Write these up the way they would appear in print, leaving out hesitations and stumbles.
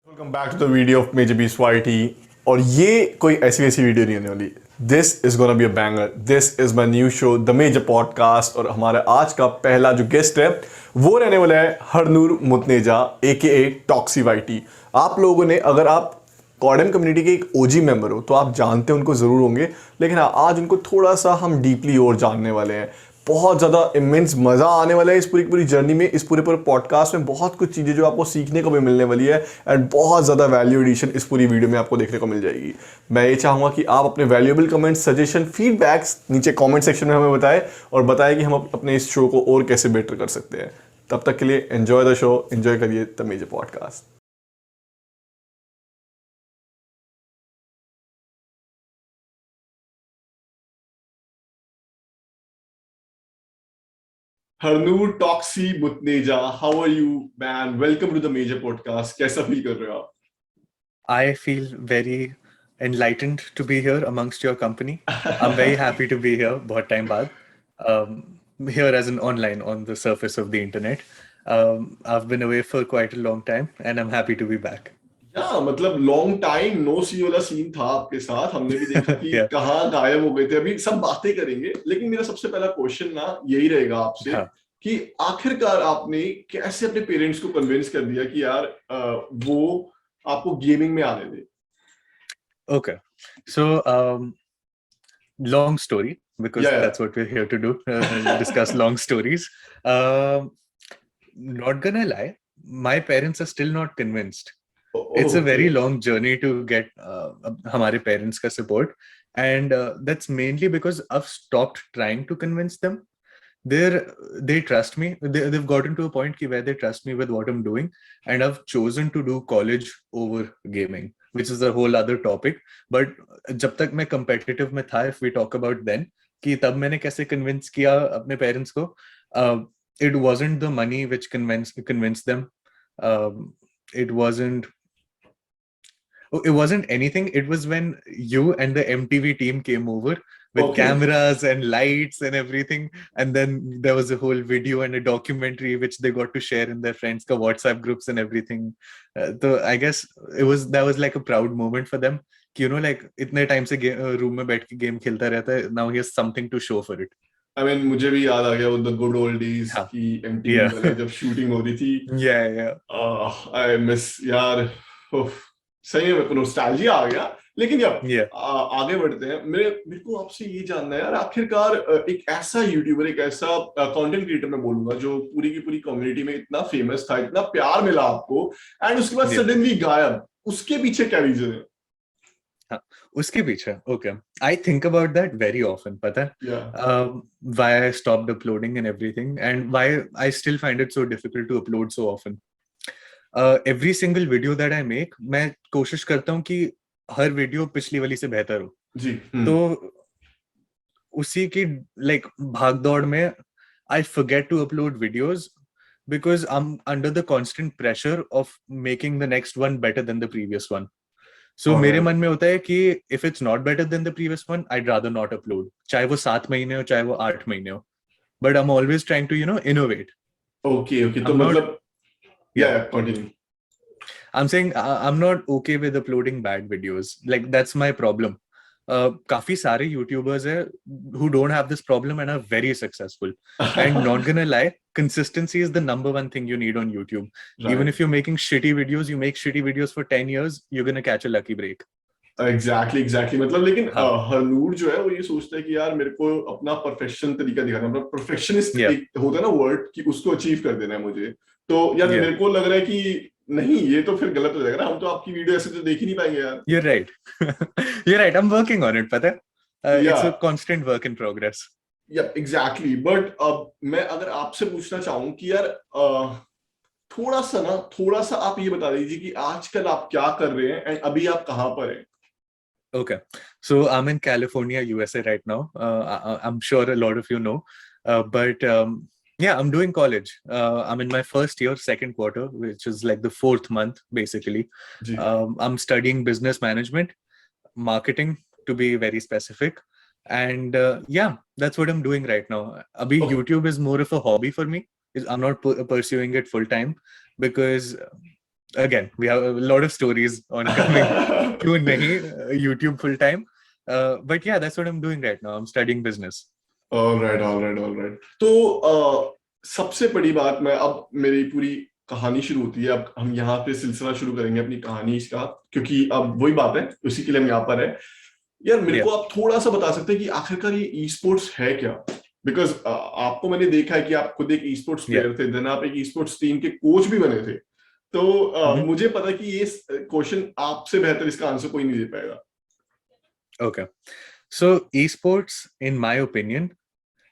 Welcome back to the video of major बीस YT। और ये कोई ऐसी वैसी वीडियो नहीं होने वाली। This is gonna be a banger. This is my new show the major podcast. और हमारा आज का पहला जो गेस्ट है वो रहने वाला है हरनूर मुतनेजा ए टॉक्सी YT। आप लोगों ने, अगर आप कॉर्डन कम्युनिटी के एक ओजी मेंबर हो तो आप जानते हैं उनको ज़रूर होंगे, लेकिन हाँ, आज उनको थोड़ा सा हम डीपली और जानने वाले हैं। बहुत ज़्यादा इमेंस मज़ा आने वाला है इस पूरी पूरी जर्नी में। इस पूरे पूरे पॉडकास्ट में बहुत कुछ चीज़ें जो आपको सीखने को भी मिलने वाली है, एंड बहुत ज़्यादा वैल्यू एडिशन इस पूरी वीडियो में आपको देखने को मिल जाएगी। मैं ये चाहूँगा कि आप अपने वैल्यूएबल कमेंट्स, सजेशन, फीडबैक्स नीचे कमेंट सेक्शन में हमें बताएं और बताएं कि हम अपने इस शो को और कैसे बेटर कर सकते हैं। तब तक के लिए एंजॉय द शो, एंजॉय करिए द मेजर पॉडकास्ट। हरनूर टॉक्सी Mutneja, how are you man? Welcome to the major podcast. कैसा फील कर रहे हो आप? I feel very enlightened to be here amongst your company. I'm very happy to be here, बहुत time बाद. Here as an online on the surface of the internet. I've been away for quite a long time and I'm happy to be back. या मतलब long time no सी वाला scene था आपके साथ। हमने भी देखा कि Yeah. कहाँ गायब हो गए थे। अभी सब बातें करेंगे, लेकिन मेरा सबसे पहला क्वेश्चन ना यही रहेगा आपसे हाँ. कि आखिरकार आपने कैसे अपने पेरेंट्स को कन्विंस कर दिया कि यार वो आपको गेमिंग में आने दे? Okay. So, long story, because या that's what we're here to do, discuss long stories. Not gonna lie, my parents are still not convinced. It's a very long journey to get हमारे parents का support, and that's mainly because I've stopped trying to convince them. They trust me. They've gotten to a point where they trust me with what I'm doing, and I've chosen to do college over gaming, which is a whole other topic. But जब तक मैं competitive में था, if we talk about then, कि तब मैंने कैसे convince किया अपने parents को, it wasn't the money which convinced them. It wasn't anything. It was when you and the MTV team came over with cameras and lights and everything, and then there was a whole video and a documentary which they got to share in their friends' WhatsApp groups and everything. So I guess that was like a proud moment for them. Like इतने time से room में बैठ के game खेलता रहता है. Now he has something to show for it. I mean, मुझे भी याद आ गया वो द गुड ओल्ड डेज हाँ. की MTV Yeah. वाले जब शूटिंग हो रही थी। Yeah. आई मिस यार। उफ, सही में नॉस्टैल्जिया आ गया। लेकिन जब Yeah. आगे बढ़ते हैं, मेरे को आपसे ये जानना है यार, आखिरकार एक ऐसा यूट्यूबर, एक ऐसा कंटेंट क्रिएटर मैं बोलूंगा जो पूरी की पूरी कम्युनिटी में इतना फेमस था, इतना प्यार मिला आपको, एंड उसके बाद Yeah. सडनली गायब। उसके पीछे क्या रीजन है? हाँ, उसके पीछे okay. I think about that very often, पता है? या Why I stopped uploading and everything, and why I still find it so difficult to upload so often. Every single video that I make, मैं कोशिश करता हूँ कि हर video पिछली वाली से बेहतर हो। जी। तो उसी की like भाग दौड़ में I forget to upload videos because I'm under the constant pressure of making the next one better than the previous one. So मेरे मन में होता है कि if it's not better than the previous one, I'd rather not upload. चाहे वो 7 महीने हो, चाहे वो 8 महीने हो. But I'm always trying to, innovate. Okay okay, तो I'm not, मतलब या yeah. Continue. I'm saying I'm not okay with uploading bad videos. Like that's my problem. काफी सारे YouTubers हैं who don't have this problem and are very successful. And not gonna lie, consistency is the number one thing you need on YouTube. Even if you're making shitty videos, you make shitty videos for 10 years, you're gonna catch a lucky break. Exactly मतलब, लेकिन हाँ. हरनूर जो है वो ये सोचता है कि यार मेरे को अपना परफेक्शन तरीका दिखाना है, मतलब परफेक्शनिस्ट Yeah. एक होता है ना वर्ड, कि उसको अचीव कर देना है मुझे। तो यार Yeah. मेरे को लग रहा है कि नहीं, ये तो फिर गलत हो जाएगा ना, हम तो आपकी वीडियो ऐसे तो देख ही नहीं पाएंगे यार। You're right. You're right. I'm working on it, पता है? It's a या constant work in progress. या एग्जैक्टली, बट अब मैं अगर आपसे पूछना चाहूँ कि यार थोड़ा सा आप ये बता दीजिए कि आजकल आप क्या कर रहे हैं एंड अभी आप कहाँ पर हैं? Okay. So I'm in California, USA right now. I'm sure a lot of you know. But yeah, I'm doing college. I'm in my first year, second quarter, which is like the fourth month, basically. Ji. I'm studying business management, marketing to be very specific. And yeah, that's what I'm doing right now. Abhi, Oh, YouTube is more of a hobby for me. I'm not pursuing it full time because again, we have a lot of stories on coming to YouTube full time. But yeah, that's what I'm doing right now. I'm studying business. all right. तो सबसे बड़ी बात, मैं अब मेरी पूरी कहानी शुरू होती है, अब हम यहाँ पे सिलसिला शुरू करेंगे अपनी कहानी इसका, क्योंकि अब वही बात है, उसी के लिए हम यहाँ पर है। यार मेरे को आप थोड़ा सा बता सकते हैं कि आखिरकार ये ई स्पोर्ट्स है क्या? बिकॉज आपको मैंने देखा है कि आप खुद एक ई स्पोर्ट्स प्लेयर थे, देन आप एक ई स्पोर्ट्स टीम के कोच भी बने थे, तो मुझे पता कि ये क्वेश्चन आपसे बेहतर इसका आंसर कोई नहीं दे पाएगा। Okay. So esports, in my opinion,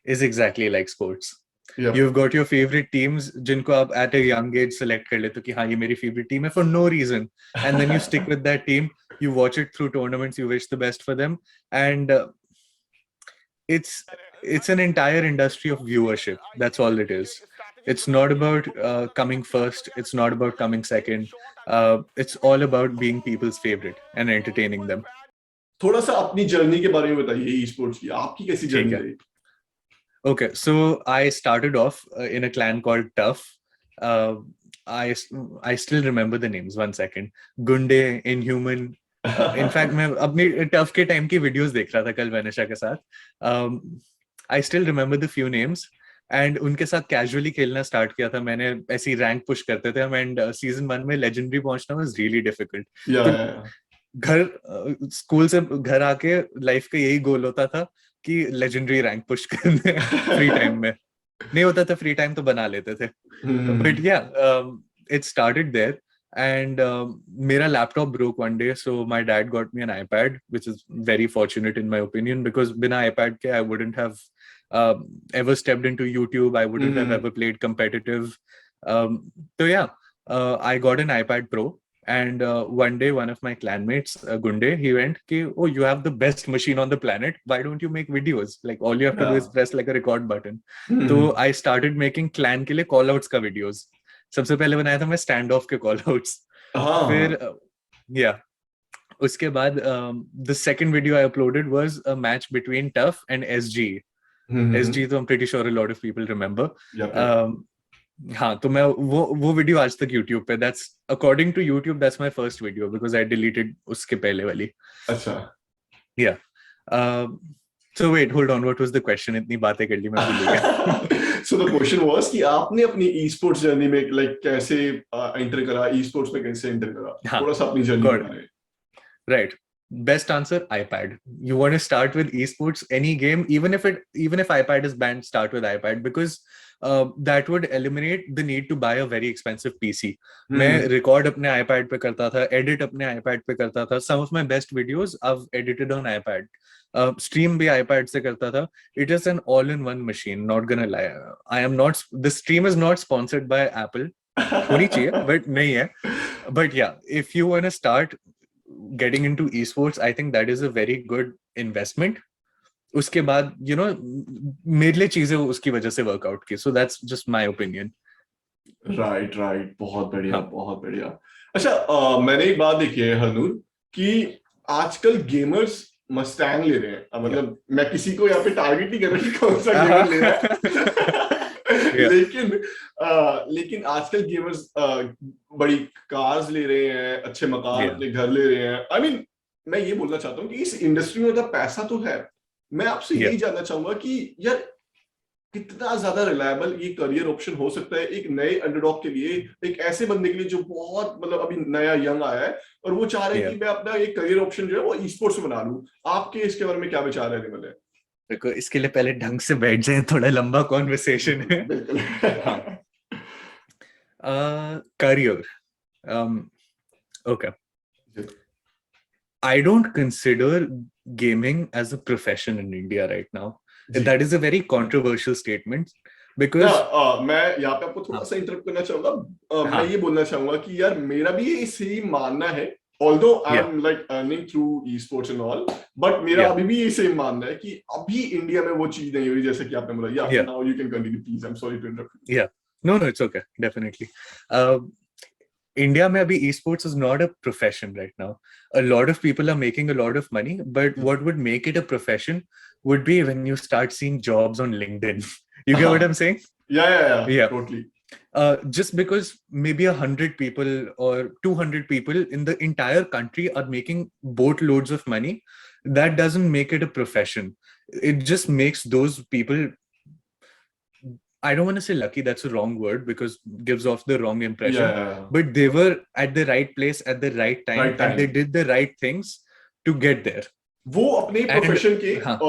is exactly like sports. Yeah. You've got your favorite teams जिनको आप at a young age select कर लेते हो कि हाँ ये मेरी favorite team है for no reason, and then you stick with that team, you watch it through tournaments, you wish the best for them, and it's an entire industry of viewership. That's all it is. It's not about coming first, it's not about coming second, it's all about being people's favorite and entertaining them. थोड़ा सा अपनी journey के बारे में बताइए, e sports की आपकी कैसी जर्नी रही? Okay, so I started off in a clan called Tough. I still remember the names. One second. Gunde, Inhuman. In fact, मैं अपनी Tough के time की videos देख रहा था कल वनिशा के साथ. I still remember the few names. And उनके साथ casually खेलना start किया था मैंने, ऐसी rank push करते थे हम, and season 1 में legendary पहुंचना was really difficult. Yeah. घर स्कूल से घर आके लाइफ का यही गोल होता था कि लेजेंडरी रैंक पुश करने फ्री टाइम में, नहीं होता था फ्री टाइम तो बना लेते थे, बट या इट स्टार्टेड देयर, एंड मेरा laptop broke one day, so my dad got me N iPad, which is very fortunate in my opinion, because बिना आईपैड के I wouldn't have ever stepped into YouTube, I wouldn't have ever played competitive. So yeah, I got an iPad Pro. And one day, one of my clanmates, Gunde, he went, "Oh, you have the best machine on the planet. Why don't you make videos? Like all you have to do is press like a record button." So I started making clan के लिए call outs का videos. सबसे पहले बनाया था मैं stand off के call outs. फिर yeah, उसके बाद the second video I uploaded was a match between Tough and SG. SG तो I'm pretty sure a lot of people remember. हाँ, तो मैं वो वीडियो आज तक YouTube पे, that's according to YouTube that's my first video because I deleted उसके पहले वाली. अच्छा. Yeah. So wait, hold on, what was the question? इतनी बातें कर ली मैं भूल गया. So the question was कि आपने अपनी esports जर्नी में like कैसे enter करा, esports में कैसे enter करा, थोड़ा सा अपनी जर्नी बताएं. Right. Best answer, iPad. You want to start with esports, any game, even if iPad is banned, start with iPad, because that would eliminate the need to buy a very expensive PC. मैं record अपने iPad पे करता था, edit अपने iPad पे करता था. Some of my best videos I've edited on iPad. Stream भी iPad से करता था. It is an all-in-one machine. Not gonna lie. The stream is not sponsored by Apple. होनी चाहिए, but नहीं है. But yeah, if you want to start getting into esports, I think that is a very good investment. उसके बाद मेरे लिए चीजें उसकी वजह से वर्कआउट की, so that's just my opinion. Right. बहुत बढ़िया. अच्छा, मैंने एक बात देखी है हरनूर कि आजकल गेमर्स मस्टैंग ले रहे हैं. मतलब मैं किसी को यहाँ पे टारगेट नहीं कर रहा कि कौन सा गेमर ले रहा है. लेकिन आजकल गेमर्स बड़ी कार्स ले रहे हैं, अच्छे मकान अपने घर ले रहे हैं. I mean, मैं ये बोलना चाहता हूँ कि इस इंडस्ट्री में मतलब पैसा तो है. मैं आपसे यही जानना चाहूंगा कि यार कितना ज्यादा रिलायबल ये करियर ऑप्शन हो सकता है एक नए अंडरडॉग के लिए, एक ऐसे बंदे के लिए जो बहुत मतलब अभी नया यंग आया है और वो चाह रहे हैं कि मैं अपना एक करियर ऑप्शन जो है वो ई स्पोर्ट्स में बना लूं. आपके इसके बारे में क्या विचार है निमल? देखो, इसके लिए पहले ढंग से बैठ जाए, थोड़ा लंबा कॉन्वर्सेशन है. Career. Okay. I don't consider gaming as a profession in India right now. That is a very controversial statement because मैं यहाँ पे आपको थोड़ा सा इंटरप्ट करना चाहूंगा. मैं ये बोलना चाहूंगा कि यार मेरा भी ये सेम मानना है, although I'm like earning through esports and all, but मेरा अभी भी ये सेम मानना है कि अभी इंडिया में वो चीज नहीं हुई जैसे कि आपने बोला. Now you can continue please. I'm sorry to interrupt. No, it's okay. Definitely. India में अभी esports is not a profession right now. A lot of people are making a lot of money, but what would make it a profession would be when you start seeing jobs on LinkedIn. You get what I'm saying? Yeah, totally. Just because maybe 100 people or 200 people in the entire country are making boatloads of money, that doesn't make it a profession. It just makes those people, I don't want to say lucky, that's a wrong word because gives off the wrong impression. Yeah. But they were at the right place at the right time, Right and they time. did the right things to get there. वो अपने And profession के हाँ,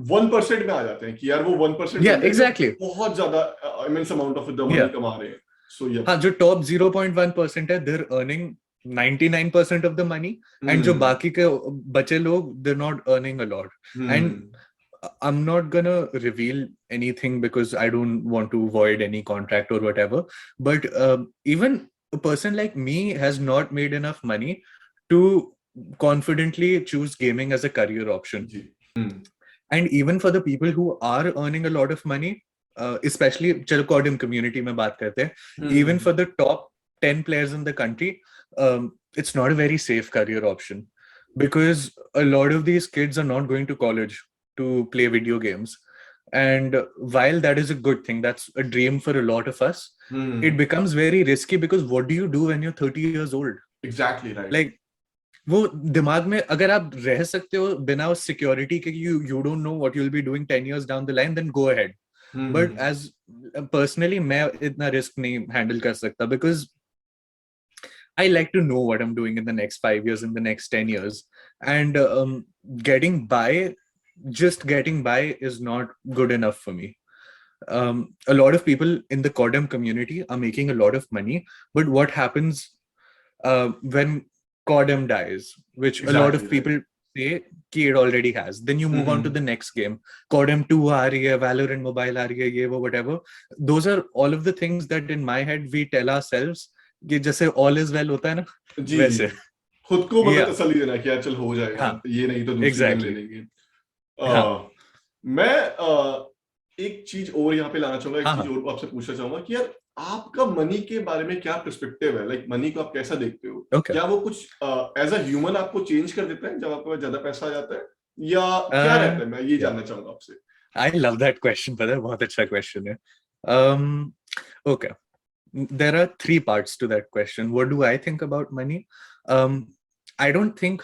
1% में आ जाते हैं कि यार वो 1% yeah, बंदे हैं जो exactly. बहुत ज्यादा immense amount of the money Yeah. कमा रहे हैं. So yeah. हाँ, जो टॉप 0.1% है, they're earning 99% of the money, and जो बाकी के बचे लोग, they're not earning a lot. And I'm not gonna reveal anything because I don't want to void any contract or whatever. But even a person like me has not made enough money to confidently choose gaming as a career option. And even for the people who are earning a lot of money, especially चलो coding community में बात करते हैं, even for the top 10 players in the country, it's not a very safe career option because a lot of these kids are not going to college to play video games. And while that is a good thing, that's a dream for a lot of us, it becomes very risky because what do you do when you're 30 years old? Exactly right. Like, वो दिमाग में अगर आप रह सकते हो बिना उस सिक्योरिटी के, you don't know what you'll be doing 10 years down the line, then go ahead. But as personally, मैं इतना रिस्क नहीं हैंडल कर सकता because I like to know what I'm doing in the next 5 years, in the next 10 years. And just getting by is not good enough for me. A lot of people in the Codem community are making a lot of money, but what happens when Codem dies, which a lot of people say कि it already has, then you move on to the next game. Codem 2 आ रही है, Valorant Mobile आ रही है, ये वो whatever. Those are all of the things that in my head we tell ourselves कि जैसे all is well होता है ना, वैसे खुद को मतलब तसल्ली देना कि यार चल हो जाएगा, ये नहीं तो दूसरी गेम ले लेंगे. मैं एक चीज और यहाँ पे लाना चाहूंगा, एक चीज और आपसे पूछना चाहूंगा कि यार आपका मनी के बारे में क्या पर्सपेक्टिव है, लाइक मनी को आप कैसा देखते हो? क्या वो कुछ एज अ ह्यूमन आपको चेंज कर देता है जब आपके पास ज्यादा पैसा आ जाता है, या क्या रहता है? मैं ये जानना चाहूंगा आपसे. I love that question, brother. बहुत अच्छा question है. Okay, there are 3 parts to that question. What do I think about money? I don't think,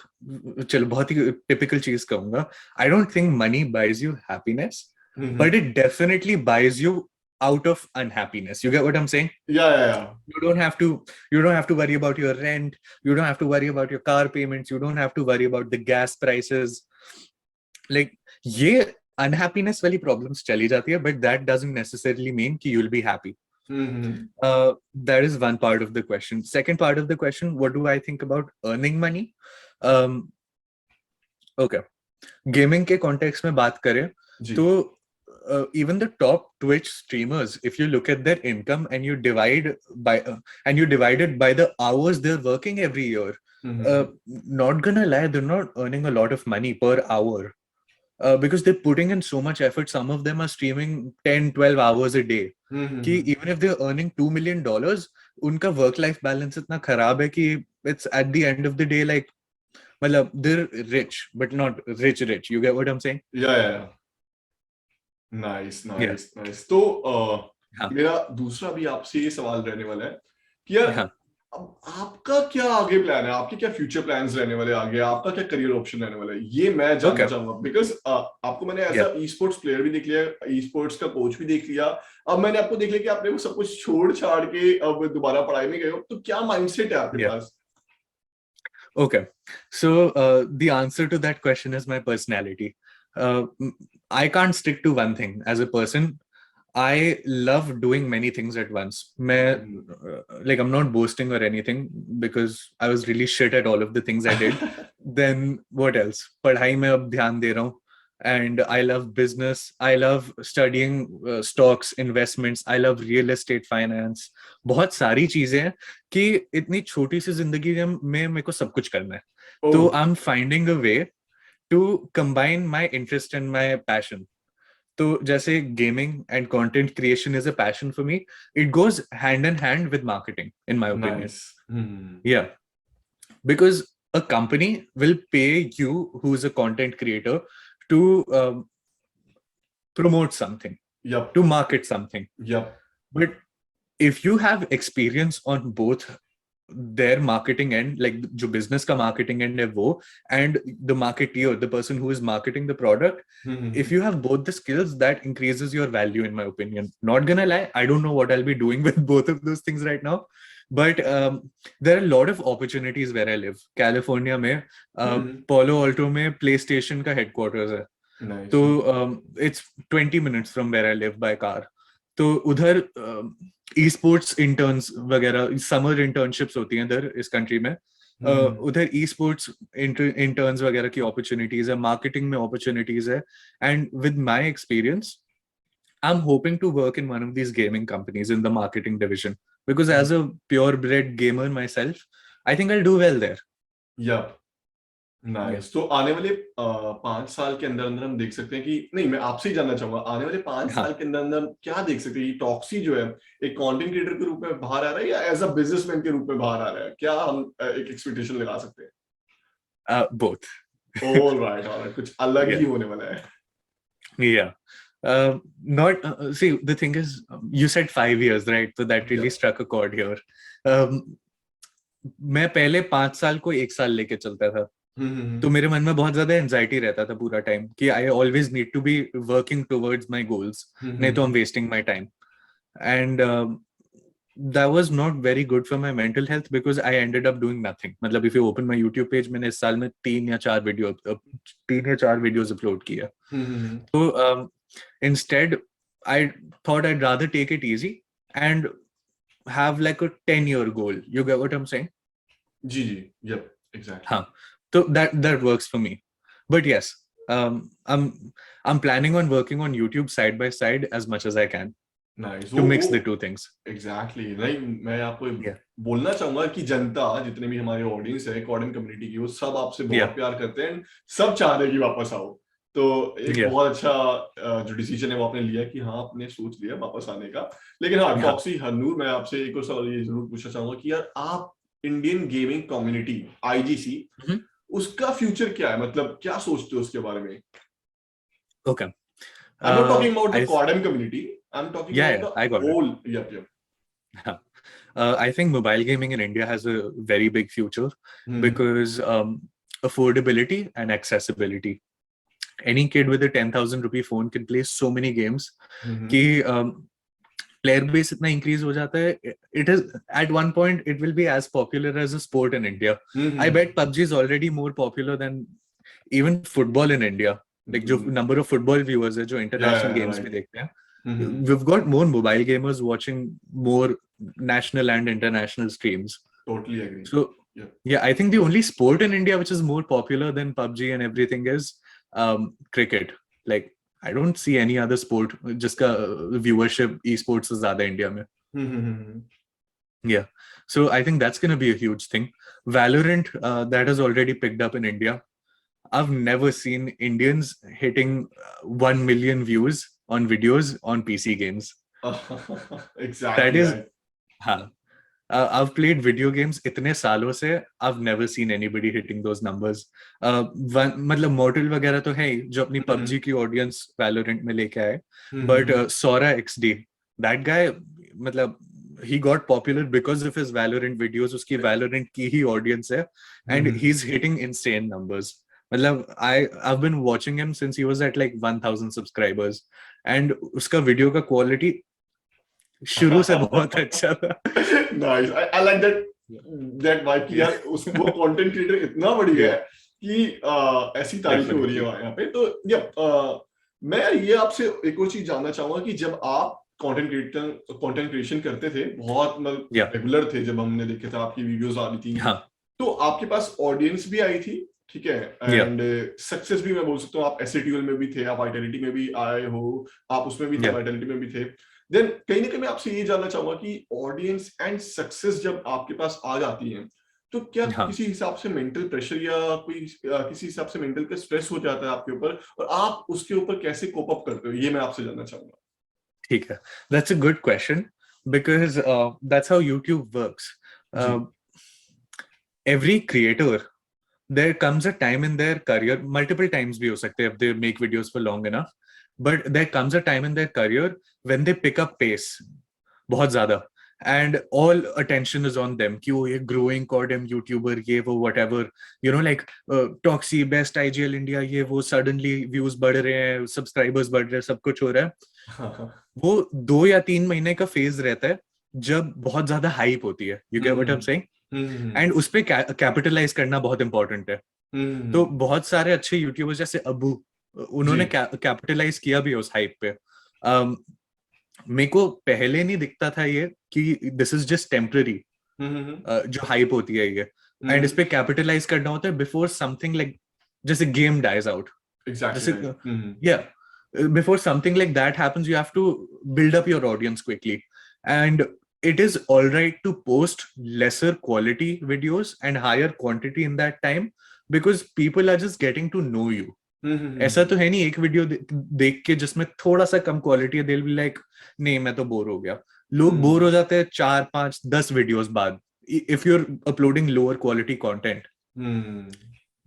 चलो बहुत ही typical चीज कहूंगा, I don't think money buys you happiness, but it definitely buys you out of unhappiness. You get what I'm saying? Yeah. You don't have to worry about your rent. You don't have to worry about your car payments. You don't have to worry about the gas prices. Like, ये unhappiness वाली problems चली जाती है, but that doesn't necessarily mean कि you'll be happy. That is one part of the question. Second part of the question, what do I think about earning money? Okay, gaming के context में बात करें तो even the top Twitch streamers, if you look at their income and you divide it by the hours they're working every year, not gonna lie, they're not earning a lot of money per hour. Because they're putting in so much effort. Some of them are streaming 10-12 hours a day. कि even if they're earning $2 million, उनका work-life balance इतना खराब है कि it's at the end of the day like, मतलब they're rich, but not rich. You get what I'm saying? Yeah. Nice. तो मेरा दूसरा भी आपसे ये सवाल रहने वाला है कि यार अब आपका क्या आगे प्लान है, आपके क्या फ्यूचर प्लान्स रहने वाले आगे, आपका क्या करियर ऑप्शन रहने वाला है, ये मैं जानना चाहूंगा. बिकॉज आपको मैंने ऐसा ई-स्पोर्ट्स प्लेयर भी देख लिया, ई-स्पोर्ट्स का कोच भी देख लिया, अब मैंने आपको देख लिया कि आपने वो सब कुछ छोड़ छाड़ के अब दोबारा पढ़ाई में गए हो, तो क्या माइंडसेट है आपके पास? Okay, so the answer to that question is my personality. I can't stick to one thing as a person. I love doing many things at once. Like, I'm not boasting or anything because I was really shit at all of the things I did. Then what else? पढ़ाई में अब ध्यान दे रहा हूँ. And I love business. I love studying stocks, investments. I love real estate finance. बहुत सारी चीजें हैं कि इतनी छोटी सी जिंदगी में मेरे को सब कुछ करना है. तो I'm finding a way to combine my interest and my passion. तो जैसे gaming and content creation is a passion for me, it goes hand in hand with marketing, in my opinion. Nice. Yeah, because a company will pay you, who's a content creator, to promote something, to market something. Yep. But if you have experience on both their marketing end, like जो business का marketing end है वो, and the marketeer, the person who is marketing the product, if you have both the skills, that increases your value, in my opinion. Not gonna lie, I don't know what I'll be doing with both of those things right now, but there are a lot of opportunities where I live. California में Palo Alto में PlayStation का headquarters है. Nice. तो it's 20 minutes from where I live by car. तो उधर esports interns वगैरह summer internships होती हैं इधर इस कंट्री में. उधर esports interns वगैरह की opportunities है, marketing में opportunities है, and with my experience I'm hoping to work in one of these gaming companies in the marketing division, because as a purebred gamer myself, I think I'll do well there. Yep. Nice. तो आने वाले 5 साल के अंदर अंदर हम देख सकते हैं कि नहीं, मैं आपसे ही जानना चाहूंगा, आने वाले 5 साल के अंदर अंदर क्या देख सकते हैं? टॉक्सी जो है एक कंटेंट क्रिएटर के रूप में बाहर आ रहा है या एज अ बिजनेसमैन के रूप में बाहर आ रहा है? क्या हम एक एक्सपेक्टेशन लगा सकते हैं? Both. ऑलराइट, कुछ अलग ही होने वाला है. Yeah. Not see, the thing is, you said 5 years, right? So that really struck a chord here. मैं पहले 5 साल को 1 साल लेके चलता था. तो मेरे मन में बहुत ज्यादा एंजाइटी रहता था पूरा टाइम कि I always need to be working towards my goals, नहीं तो I am wasting my time. And that was not very good for my mental health because I ended up doing nothing. मतलब if you open my YouTube page, मैंने इस साल में 3 या 4 videos upload किया. तो instead I thought I'd rather take it easy and have like a 10-year goal. You get what I'm saying? Ji, yep, exactly. हाँ. So that works for me. But yes, I'm planning on working on YouTube side by side as much as I can. Nice. To mix the two things. Exactly. नहीं, मैं आपको बोलना चाहूंगा कि जनता, जितने भी हमारे ऑडियंस है, कॉर्डन कम्युनिटी की, वो सब आपसे बहुत प्यार करते हैं, सब चाह रहे हैं कि वापस आओ. तो एक बहुत अच्छा जो डिसीजन है वो आपने लिया कि हाँ, आपने सोच लिया वापस आने का. लेकिन हाँ, टॉक्सी हरनूर, मैं आपसे एक और सवाल ये जरूर पूछना चाहूंगा कि यार आप इंडियन गेमिंग कम्युनिटी IGC, उसका फ्यूचर क्या है? मतलब क्या सोचते हो उसके बारे में? Okay. I'm not talking about the Cordon community. I'm talking about the whole. Yep. I think mobile gaming in India has a very big future because affordability and accessibility. Any kid with a 10,000 rupee phone can play so many games. कि player base इतना increase हो जाता है. It is at one point it will be as popular as a sport in India. I bet PUBG is already more popular than even football in India. Like जो number of football viewers है जो international games में देखते हैं. We've got more mobile gamers watching more national and international streams. Totally agree. So yeah, I think the only sport in India which is more popular than PUBG and everything is cricket. Like I don't see any other sport जिसका viewership esports से ज़्यादा India में. Yeah, so I think that's going to be a huge thing. Valorant, that has already picked up in India. I've never seen Indians hitting 1 million views on videos on PC games. Exactly. That is, I've played video games इतने सालों से, I've never seen anybody hitting those numbers. मतलब Mortal वगैरह तो है जो अपनी PUBG की audience Valorant में लेके आए, but Sora XD, that guy, मतलब he got popular because of his Valorant videos. उसकी Valorant की ही audience है, and he's hitting insane numbers. मतलब I've been watching him since he was at like 1,000 subscribers, and उसका video का quality शुरू से बहुत अच्छा था. Nice. I like that vibe कि यार वो content creator इतना बढ़िया है कि ऐसी तारीफें हो रही है यहाँ पे. तो मैं ये आपसे एक और चीज जानना चाहूंगा कि जब आप कंटेंट क्रिएशन करते थे, बहुत मतलब रेगुलर थे, जब हमने देखे थे आपकी वीडियोस आ रही थी, तो आपके पास ऑडियंस भी आई थी, ठीक है, एंड सक्सेस भी मैं बोल सकता हूँ. आप एसएटीएल में भी थे, आप वाइटैलिटी में भी आए हो, आप उसमें भी थे, वाइटैलिटी में भी थे. देन कहीं ना कहीं मैं आपसे ये जानना चाहूंगा कि ऑडियंस एंड सक्सेस जब आपके पास आ जाती है, तो क्या किसी हिसाब से मेंटल प्रेशर या कोई किसी हिसाब से मेंटल का स्ट्रेस हो जाता है आपके ऊपर, और आप उसके ऊपर कैसे कोप अप करते हो, ये मैं आपसे जानना चाहूंगा. ठीक है, that's a good question because that's how YouTube works. Every creator, there comes a time in their career, multiple times भी हो सकते हैं if they make videos for long enough, but there comes a time in their career when they pick up pace बहुत ज़्यादा, and all attention is on them कि वो ये growing codem YouTuber ये वो whatever, you know, like Toxy best IGL India ये वो, suddenly views बढ़ रहे हैं, subscribers बढ़ रहे हैं, सब कुछ हो रहा है. वो 2 या 3 महीने का फेज रहता है जब बहुत ज्यादा हाइप होती है. You get what I'm saying? And उस पे कैपिटलाइज करना बहुत इंपॉर्टेंट है. तो बहुत सारे अच्छे यूट्यूबर्स जैसे अबू, उन्होंने कैपिटलाइज किया भी उस हाइप पे. मेरे को पहले नहीं दिखता था ये कि दिस इज जस्ट टेम्पररी, जो हाइप होती है ये, एंड इस पे कैपिटलाइज करना होता है बिफोर समथिंग लाइक, जैसे गेम डाइज आउट, जैसे या before something like that happens, you have to build up your audience quickly. And it is all right to post lesser quality videos and higher quantity in that time because people are just getting to know you. ऐसा तो है नहीं एक video देख के जिसमें थोड़ा सा कम क्वालिटी है, they'll be like नहीं मैं तो बोर हो गया. लोग बोर हो जाते हैं 4, 5, 10 वीडियोस बाद if you're uploading lower quality content.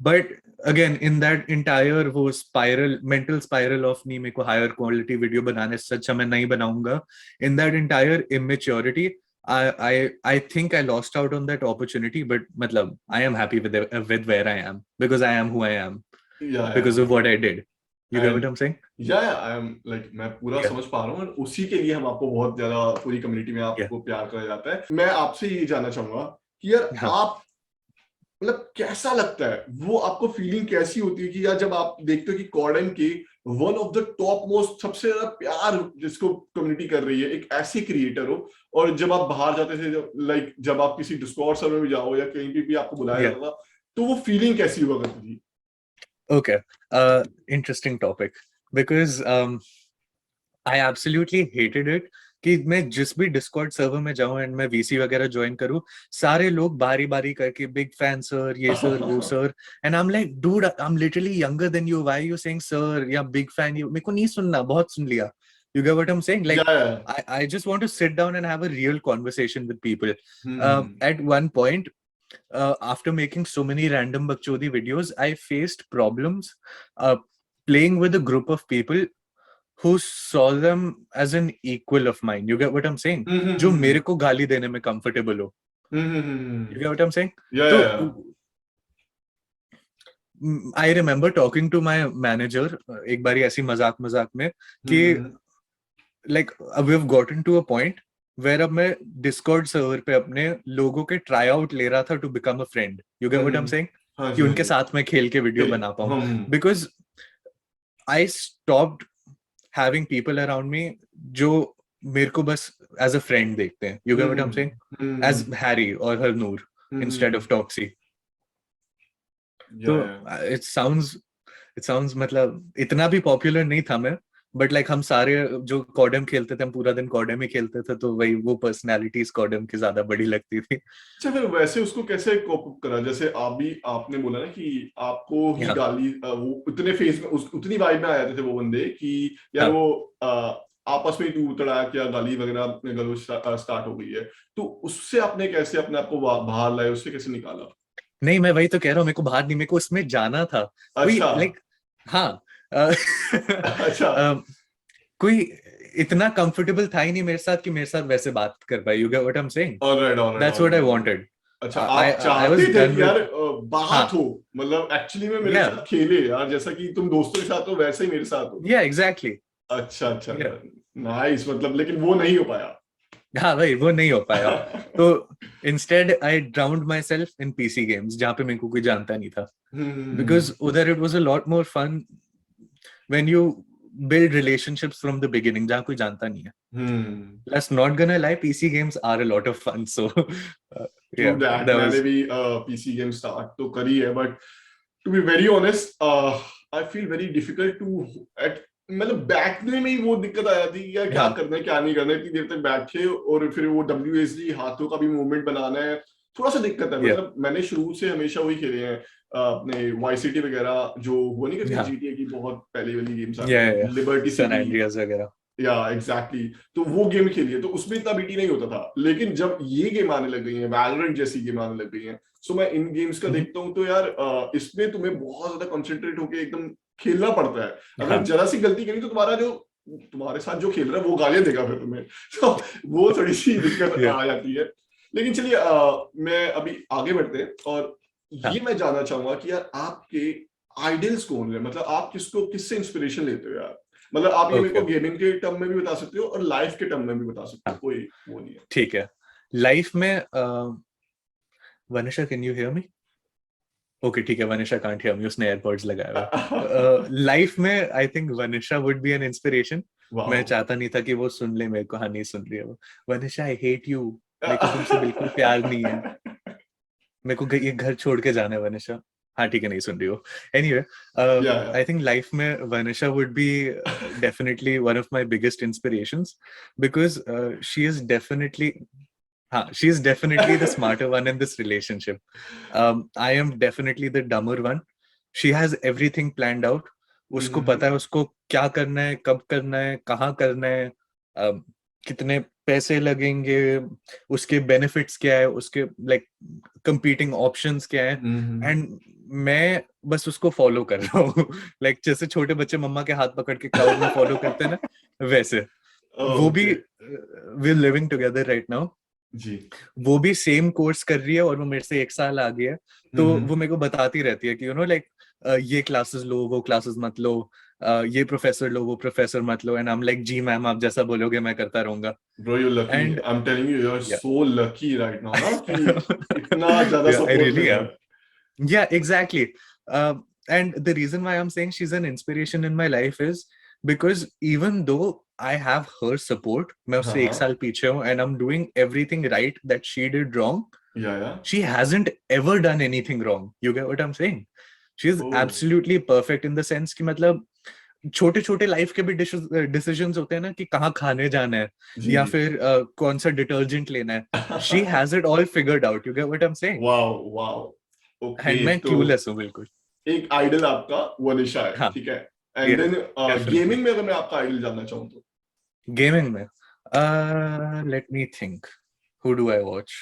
But again, in that entire वो spiral, mental spiral of नहीं मेरे को higher quality video बनाने से अच्छा मैं नहीं बनाऊंगा, in that entire immaturity, I think I lost out on that opportunity. But मतलब I am happy with where I am because I am who I am, because of what I did. You get what I'm saying? Yeah, I am like मैं पूरा समझ पा रहा हूँ, और उसी के लिए हम आपको बहुत ज्यादा पूरी कम्युनिटी में आपको प्यार करा जाता है. मैं आपसे ये जानना चाहूंगा कि यार आप मतलब कैसा लगता है, वो आपको फीलिंग कैसी होती है कि यार जब आप देखते हो कि कॉर्डन के one of the top most सबसे ज्यादा प्यार जिसको कम्युनिटी कर रही है एक ऐसे क्रिएटर हो, और जब आप बाहर जाते थे, लाइक जब आप किसी डिस्कॉर्ड सर्वर में जाओ या कहीं भी आपको बुलाया जाता था, तो वो फीलिंग कैसी हुआ करती थी? Okay, interesting topic because I absolutely hated it कि मैं जिस भी डिस्कॉर्ड सर्वर में जाऊं एंड मैं वीसी वगैरह ज्वाइन करूं, सारे लोग बारी बारी करके बिग फैन सर, ये सर वो sir, and I am like dude I am literally younger than you, why you saying sir या बिग फैन. यू मेरे को नहीं सुनना, बहुत सुन लिया. You get what I'm saying? Like, I just want to sit down and have a real conversation with people. At one point, after making so many random bakchodi videos, I faced problems playing with a group of people who saw them as an equal of mine. You get what I'm saying? जो मेरे को गाली देने में comfortable हो. You get what I'm saying? Yeah. I remember talking to my manager एक बारी ऐसी मजाक में कि like we've gotten to a point where अब मैं Discord server पे अपने लोगों के try out ले रहा था to become a friend. You get what I'm saying? कि उनके साथ में खेल के वीडियो बना पाऊं, because I stopped having people around me जो मेरे को बस as a friend देखते हैं. You get what I'm saying? As Harry or Harnoor instead of Toxy. तो it sounds मतलब इतना भी पॉपुलर नहीं था मैं, बट लाइक हम सारे जो कॉडम खेलते थे, हम पूरा दिन कॉडम ही खेलते थे, तो वही वो पर्सनालिटीज कॉडम की ज्यादा बड़ी लगती थी. अच्छा, फिर वैसे उसको कैसे कोप अप करा? जैसे आपने बोला ना कि आपको ही गाली, वो उतने फेस में उतनी वाइब में आ जाते थे वो बंदे कि यार वो आपस में तू तड़ा क्या गाली वगैरह अपने गलों स्टार्ट हो गई है, तो उससे आपने कैसे अपने आप को बाहर लाए, उससे कैसे निकाला? नहीं, मैं वही तो कह रहा हूँ, मेरे को बाहर नहीं, मेरे को उसमें जाना था. अच्छा. लाइक हाँ. अच्छा. कोई इतना कंफर्टेबल था ही नहीं मेरे साथ कि मेरे साथ वैसे बात कर पाए. You get what I am saying? That's what I wanted. अच्छा, आप चाहते थे कि यार बात हो, मतलब एक्चुअली में मेरे साथ खेले यार, जैसा कि तुम दोस्तों के साथ हो वैसे ही मेरे साथ हो. या एग्जैक्टली. अच्छा, नाइस. मतलब लेकिन वो नहीं हो पाया. हाँ भाई, वो नहीं हो पाया. तो instead I ड्राउन्ड my self in PC games, जहाँ पे मेरे को कोई जानता नहीं था, बिकॉज उधर it was a lot more fun when you build relationships from the beginning, जहाँ कोई जानता नहीं है. Let's not gonna lie, PC games are a lot of fun. So yeah, मैंने भी PC game start तो करी है, but to be very honest, I feel very difficult to मतलब बैठने में ही वो दिक्कत आ जाती है, क्या करना है क्या नहीं करना है, इतनी देर तक बैठे और फिर वो WSD हाथों का भी मूवमेंट बनाना है, थोड़ा सा दिक्कत है. मतलब मैंने शुरू से हमेशा वही खेले हैं अपने वाइस सिटी वगैरह, जो वो नहीं करती GTA की बहुत पहले वाली गेम्स आती है, लिबर्टी सिटी वगैरह. या एग्जैक्टली, तो वो गेम खेली है, तो उसमें इतना बीटी नहीं होता था. लेकिन जब ये गेम आने लग गई है, वैलोरेंट जैसी गेम आने लग गई है, सो मैं इन गेम्स का देखता हूँ तो यार इसमें तुम्हें बहुत ज्यादा कंसंट्रेट होकर एकदम खेलना पड़ता है. अगर जरा सी गलती करी तो तुम्हारा जो तुम्हारे साथ जो खेल रहा है वो गालियां देगा फिर तुम्हें। तो वो थोड़ी सी दिक्कत आ जाती है। लेकिन चलिए मैं अभी आगे बढ़ते हैं, और ये मैं जानना चाहूंगा कि यार आपके आइडल्स कौन है, मतलब आप किससे इंस्पिरेशन लेते हो यार? मतलब आप ये मेरे को गेमिंग के टर्म में भी बता सकते हो और लाइफ के टर्म में भी बता सकते हो, कोई वो नहीं है। ठीक है, लाइफ में Vanisha, can you hear me? Okay ठीक है, वनिशा कांट हियर मी, उसने एयरपॉड्स लगाया हुआ। लाइफ में I think Vanisha would be an inspiration. मैं चाहता नहीं था कि वो सुन ले मेरे को, हाँ नहीं सुन रही है वो। वनिशा आई हेट यू, मेरे को तुमसे बिल्कुल प्यार नहीं है, मेरे को ये घर छोड़ के जाना है वनिशा। हाँ ठीक है, नहीं सुन रही हो। एनीवे, आई थिंक लाइफ में Vanisha would be definitely one of my biggest inspirations, because she is definitely, हाँ, she is definitely the smarter one in this relationship. I am definitely the dumber one. She has everything planned out. उसको पता है उसको क्या करना है, कब करना है, कहाँ करना है, कितने पैसे लगेंगे, उसके बेनिफिट्स क्या है, उसके लाइक कंपीटिंग ऑप्शंस क्या है, एंड मैं बस उसको फॉलो कर रहा हूँ। लाइक जैसे छोटे बच्चे मम्मा के हाथ पकड़ के क्राउड में फॉलो करते हैं ना, वैसे वो भी we are living together right now जी। वो भी सेम कोर्स कर रही है और वो मेरे से 1 साल आगे है, तो वो मेरे को बताती रहती है कि यू नो लाइक ये क्लासेस लो, वो क्लासेस मत लो, ये प्रोफेसर लो, वो प्रोफेसर मत लो, एंड आई एम लाइक जी मैम, आप जैसा बोलोगे मैं करता रहूंगा। Bro, you're lucky. And I'm telling you, you're yeah. so lucky right now, ना कि इतना ज्यादा Yeah, I सपोर्ट really मिल रहा am. है। Yeah, exactly. And the reason why I'm saying she's an inspiration in my life is because even though I have her support, मैं उससे 1 साल पीछे हूँ, and I'm doing everything right that she did wrong. Yeah. She hasn't ever done anything wrong. You get what I'm saying? She's absolutely perfect in the sense कि मतलब छोटे छोटे life के भी डिसीजंस होते हैं ना, कि कहाँ खाने जाना है या फिर कौन सा डिटर्जेंट लेना है, she has it all figured out. You get what I am saying? Wow okay. And मैं तो क्लूलेस हूँ बिल्कुल। एक आइडल आपका वनिशा है, हाँ, ठीक है। एंड देन गेमिंग में अगर मैं आपका आइडल जानना चाहूँ तो? गेमिंग में late me think, who do I watch?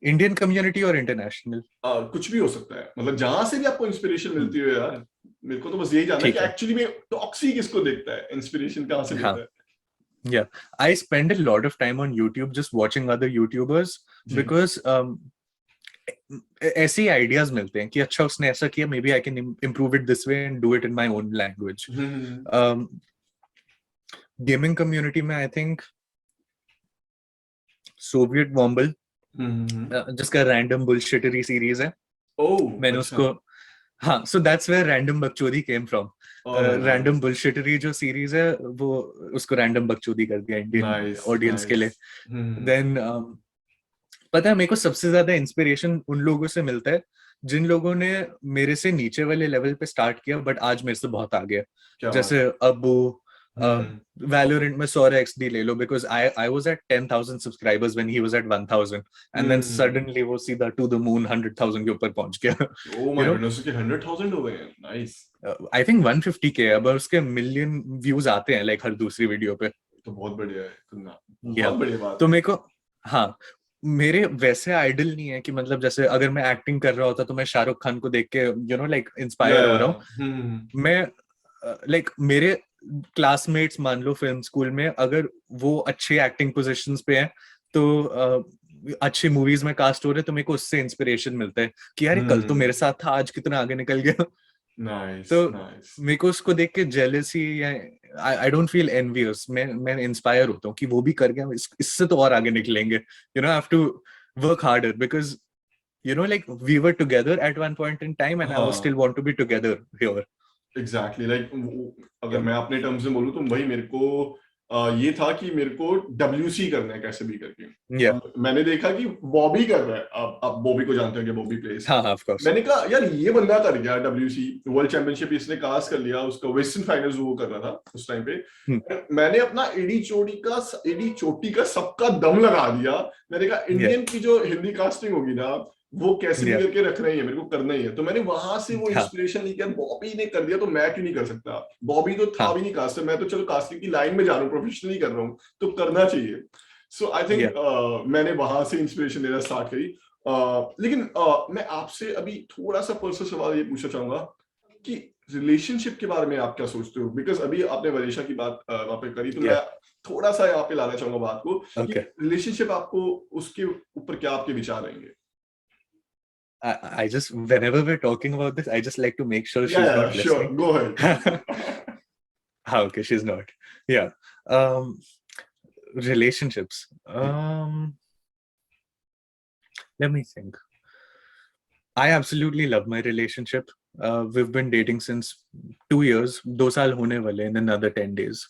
Indian community और इंटरनेशनल? कुछ भी हो सकता है, मतलब जहां से भी आपको इंस्पिरेशन मिलती हो यार। मेरे को तो बस यही जानना है कि एक्चुअली में टॉक्सी किसको देखता है, इंस्पिरेशन कहां से लेता है? Yeah, I spend a lot of time on YouTube just watching other YouTubers because ऐसे आइडियाज मिलते हैं कि अच्छा उसने ऐसा किया, maybe I can improve it this way and do it in my own language. Gaming community में I think Soviet वॉम्बल, जिसका रैंडम बुलशिटरी सीरीज है, मैंने उसको, हाँ, सो दैट्स वेयर रैंडम बकचोदी केम फ्रॉम। रैंडम बुलशिटरी जो series है वो उसको रैंडम बकचोदी कर दिया इंडियन ऑडियंस के लिए। देन पता है मेरे को सबसे ज्यादा इंस्पिरेशन उन लोगों से मिलता है जिन लोगों ने मेरे से नीचे वाले लेवल पे स्टार्ट किया बट आज मेरे से बहुत आगे है। जैसे अब्बू, वैलोरेंट में सौर एक्सडी ले लो, because I was at 10,000 subscribers when he was at 1,000 and then suddenly वो सीधा टू द मून 100,000 के ऊपर पहुंच गया। ओह माय गॉडनेस, उसके 100,000 हो गए हैं। नाइस। आई थिंक 150K, अब उसके मिलियन व्यूज आते हैं लाइक हर दूसरी वीडियो पे, तो बहुत बढ़िया है, बहुत बढ़िया बात। तो मेरे को, हाँ, मेरे वैसे आइडल नहीं है कि मतलब जैसे अगर मैं एक्टिंग कर रहा होता तो मैं शाहरुख खान को देख के यू नो लाइक इंस्पायर हो रहा हूँ। मैं लाइक मेरे क्लासमेट्स मान लो फिल्म स्कूल में, अगर वो अच्छे एक्टिंग पोजीशंस पे हैं तो अच्छी मूवीज में कास्ट हो रहे, तो मेरे को उससे इंस्पिरेशन मिलता है कि यार कल तो मेरे साथ था, आज कितना आगे निकल गया। नाइस तो नाइस। मेरे को उसको देख के जेलसी या आई डोंट फील एनवियस, मैं इंस्पायर होता हूँ कि वो भी कर गया, इससे तो और आगे निकलेंगे। You know I have to work harder because you know like we were together at one point in time and I was still want to be together here. Exactly, like अगर मैं अपने टर्म्स में बोलूं तो वही मेरे को ये था कि मेरे को WC करना है कैसे भी करके। मैंने देखा कि बॉबी कर रहा है, आप बॉबी को जानते होंगे, बॉबी प्लेस। हाँ, ऑफ कोर्स। मैंने कहा यार ये बंदा कर गया WC वर्ल्ड चैंपियनशिप, इसने कास्ट कर लिया, उसका वेस्टर्न फाइनल्स वो कर रहा था उस टाइम पे। मैंने अपना एडी चोटी का सबका दम लगा दिया। मैंने कहा इंडियन की जो हिंदी कास्टिंग होगी ना वो कैसे भी करके रख रही है, मेरे को करना ही है। तो मैंने वहां से वो इंस्पिरेशन ली कि बॉबी ने कर दिया तो मैं क्यों नहीं कर सकता। बॉबी तो था भी नहीं कास्टर, मैं तो चलो कास्टिंग की लाइन में जा रहा हूँ, प्रोफेशनली कर रहा हूँ, तो करना चाहिए। सो आई थिंक मैंने वहां से इंस्पिरेशन लेना स्टार्ट करी। लेकिन मैं आपसे अभी थोड़ा सा पर्सनल सवाल ये पूछना चाहूंगा कि रिलेशनशिप के बारे में आप क्या सोचते हो? बिकॉज अभी आपने वनीशा की बात वहां पे करी, तो Yeah. मैं थोड़ा सा यहाँ पे लाना चाहूंगा बात को कि Okay. रिलेशनशिप आपको उसके ऊपर क्या आपके विचार रहेंगे? I just, whenever we're talking about this, I just like to make sure she's not Sure, listening. go ahead. Okay, she's not. Yeah. Um, Relationships. Let me think. I absolutely love my relationship. We've been dating since 2 years. 2 साल होने वाले in another 10 days.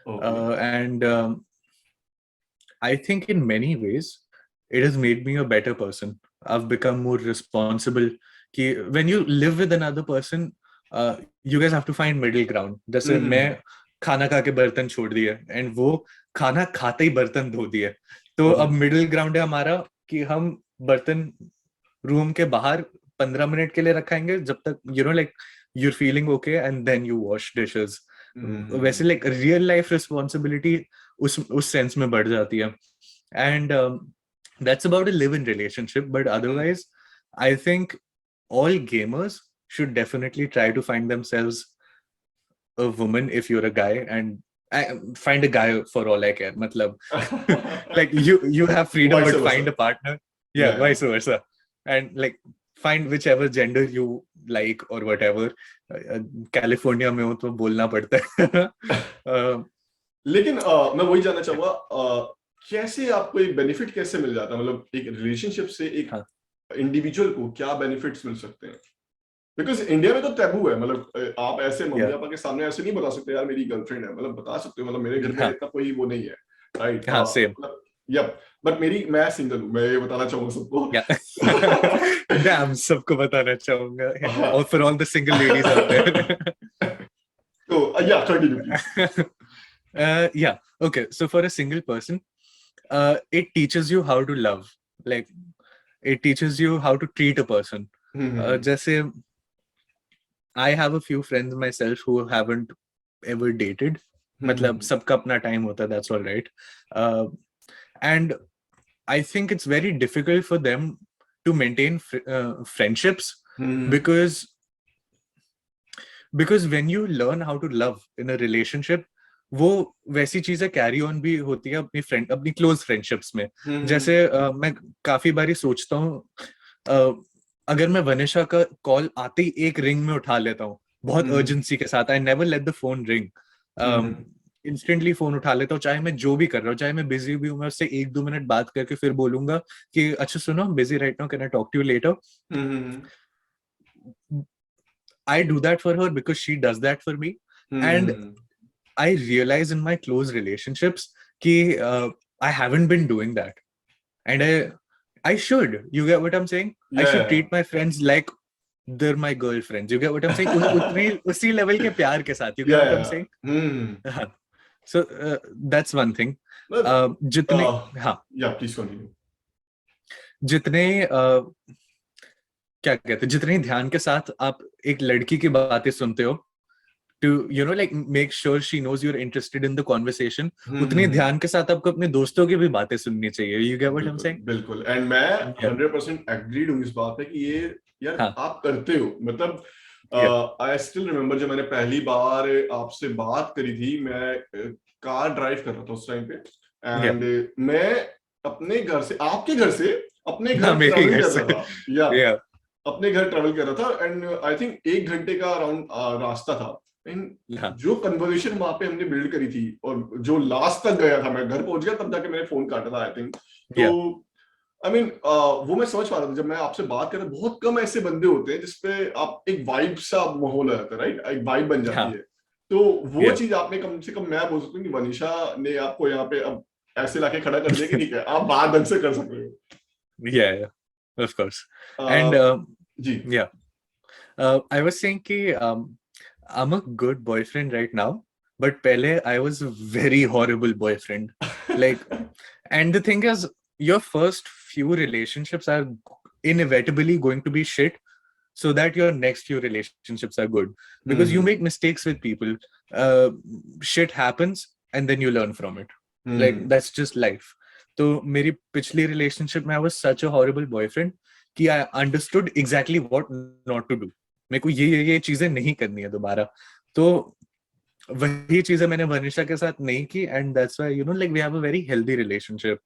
Okay. And I think in many ways, it has made me a better person. I've become more responsible. When you live with another person, you guys have to find middle ground. जैसे मैं खाना खा के बर्तन छोड़ दिए and वो खाना खाते ही बर्तन धो दिए, तो अब मिडिल ग्राउंड है हमारा कि हम बर्तन रूम के बाहर 15 मिनट के लिए रखेंगे जब तक like you're feeling okay, and then you wash dishes. वैसे like real life responsibility उस सेंस में बढ़ जाती है. And that's about a live-in relationship. But otherwise, I think all gamers should definitely try to find themselves a woman if you're a guy, and find a guy for all I care. Matlab, like you have freedom, Vice but versa. find a partner. Yeah. Vice versa. And like find whichever gender you like or whatever. California में हो तो बोलना पड़ता है. लेकिन मैं वही जानना चाहूंगा, कैसे आपको एक बेनिफिट कैसे मिल जाता है? मतलब एक रिलेशनशिप से एक इंडिविजुअल को क्या बेनिफिट्स मिल सकते हैं? बिकॉज इंडिया में तो टैबू है, मतलब आप ऐसे मम्मी पापा के सामने ऐसे नहीं बता सकते यार मेरी गर्लफ्रेंड है, मतलब बता सकते हो, मतलब मेरे घर में इतना कोई वो नहीं है, राइट? हाँ, सेम. यप, बट मैं सिंगल हूँ, मैं ये बताना चाहूंगा सबको. Damn, सबको बताना चाहूंगा. All for all the single ladies out there. So yeah, continue please. Yeah, okay. So for a single person, it teaches you how to love. Like, it teaches you how to treat a person. Jaise, I have a few friends myself who haven't ever dated. मतलब सबका अपना time होता है, that's all right. And I think it's very difficult for them to maintain friendships because when you learn how to love in a relationship, वो वैसी चीजें carry on भी होती है अपनी क्लोज फ्रेंडशिप्स में. जैसे मैं काफी बारी सोचता हूँ, अगर मैं वनिशा का कॉल आते ही एक रिंग में उठा लेता हूँ बहुत अर्जेंसी के साथ, I never let the phone ring, instantly phone उठा लेता हूँ, चाहे मैं जो भी कर रहा हूँ, चाहे मैं बिजी भी हूँ, मैं उससे 1-2 मिनट बात करके फिर बोलूंगा कि अच्छा सुनो, busy right now, can I talk to you later. I do that for her because she does that for me. And I realize in my close relationships that I haven't been doing that. And I should. You get what I'm saying? I should treat my friends like they're my girlfriends. You get what I'm saying? उसी level के प्यार के साथ. You get what I'm saying? So that's one thing. जितने yeah, please continue. जितने क्या कहते हैं, जितने ध्यान के साथ आप एक लड़की की बातें सुनते हो to like make sure she knows you're interested in the conversation, उतने ध्यान के साथ आपको अपने दोस्तों की भी बातें सुननी चाहिए. You get what I'm saying? बिल्कुल. एंड मैं 100% एग्रीड हूँ इस बात पे कि ये यार आप करते हो. मतलब आई स्टिल रिमेम्बर जब मैंने पहली बार आपसे बात करी थी, मैं कार ड्राइव कर रहा था उस टाइम पे, एंड मैं अपने घर से आपके घर से अपने घर ट्रैवल कर रहा था. या अपने घर ट्रैवल कर रहा था, एंड आई थिंक 1 घंटे का अराउंड रास्ता था. जो कन्वर्सेशन वहां पे हमने बिल्ड करी थी और जो लास्ट तक गया था, मैं घर पहुंच गया तब जाके मैंने फोन काटा था आई थिंक. तो आई मीन वो मैं समझ पा रहा था जब मैं आपसे बात कर रहा, बहुत कम ऐसे बंदे होते हैं जिसपे आप एक वाइब सा माहौल आ जाता है, राइट? एक वाइब बन जाती है. तो वो चीज आपने कम से कम, मैं बोल सकता हूँ कि वनिशा ने आपको यहाँ पे अब ऐसे लाके खड़ा कर दिया कि ठीक है, आप बात ढंग से कर सकते हो. Yeah, of course. And I was saying कि I'm a good boyfriend right now, but pehle I was a very horrible boyfriend. Like, and the thing is, your first few relationships are inevitably going to be shit, so that your next few relationships are good, because you make mistakes with people. Shit happens, and then you learn from it. Like, that's just life. तो मेरी पिछली relationship में I was such a horrible boyfriend कि I understood exactly what not to do. मेरे को ये चीजें नहीं करनी है दोबारा। तो वही चीजें मैंने वनिशा के साथ नहीं की, and that's why you know like we have a very healthy relationship.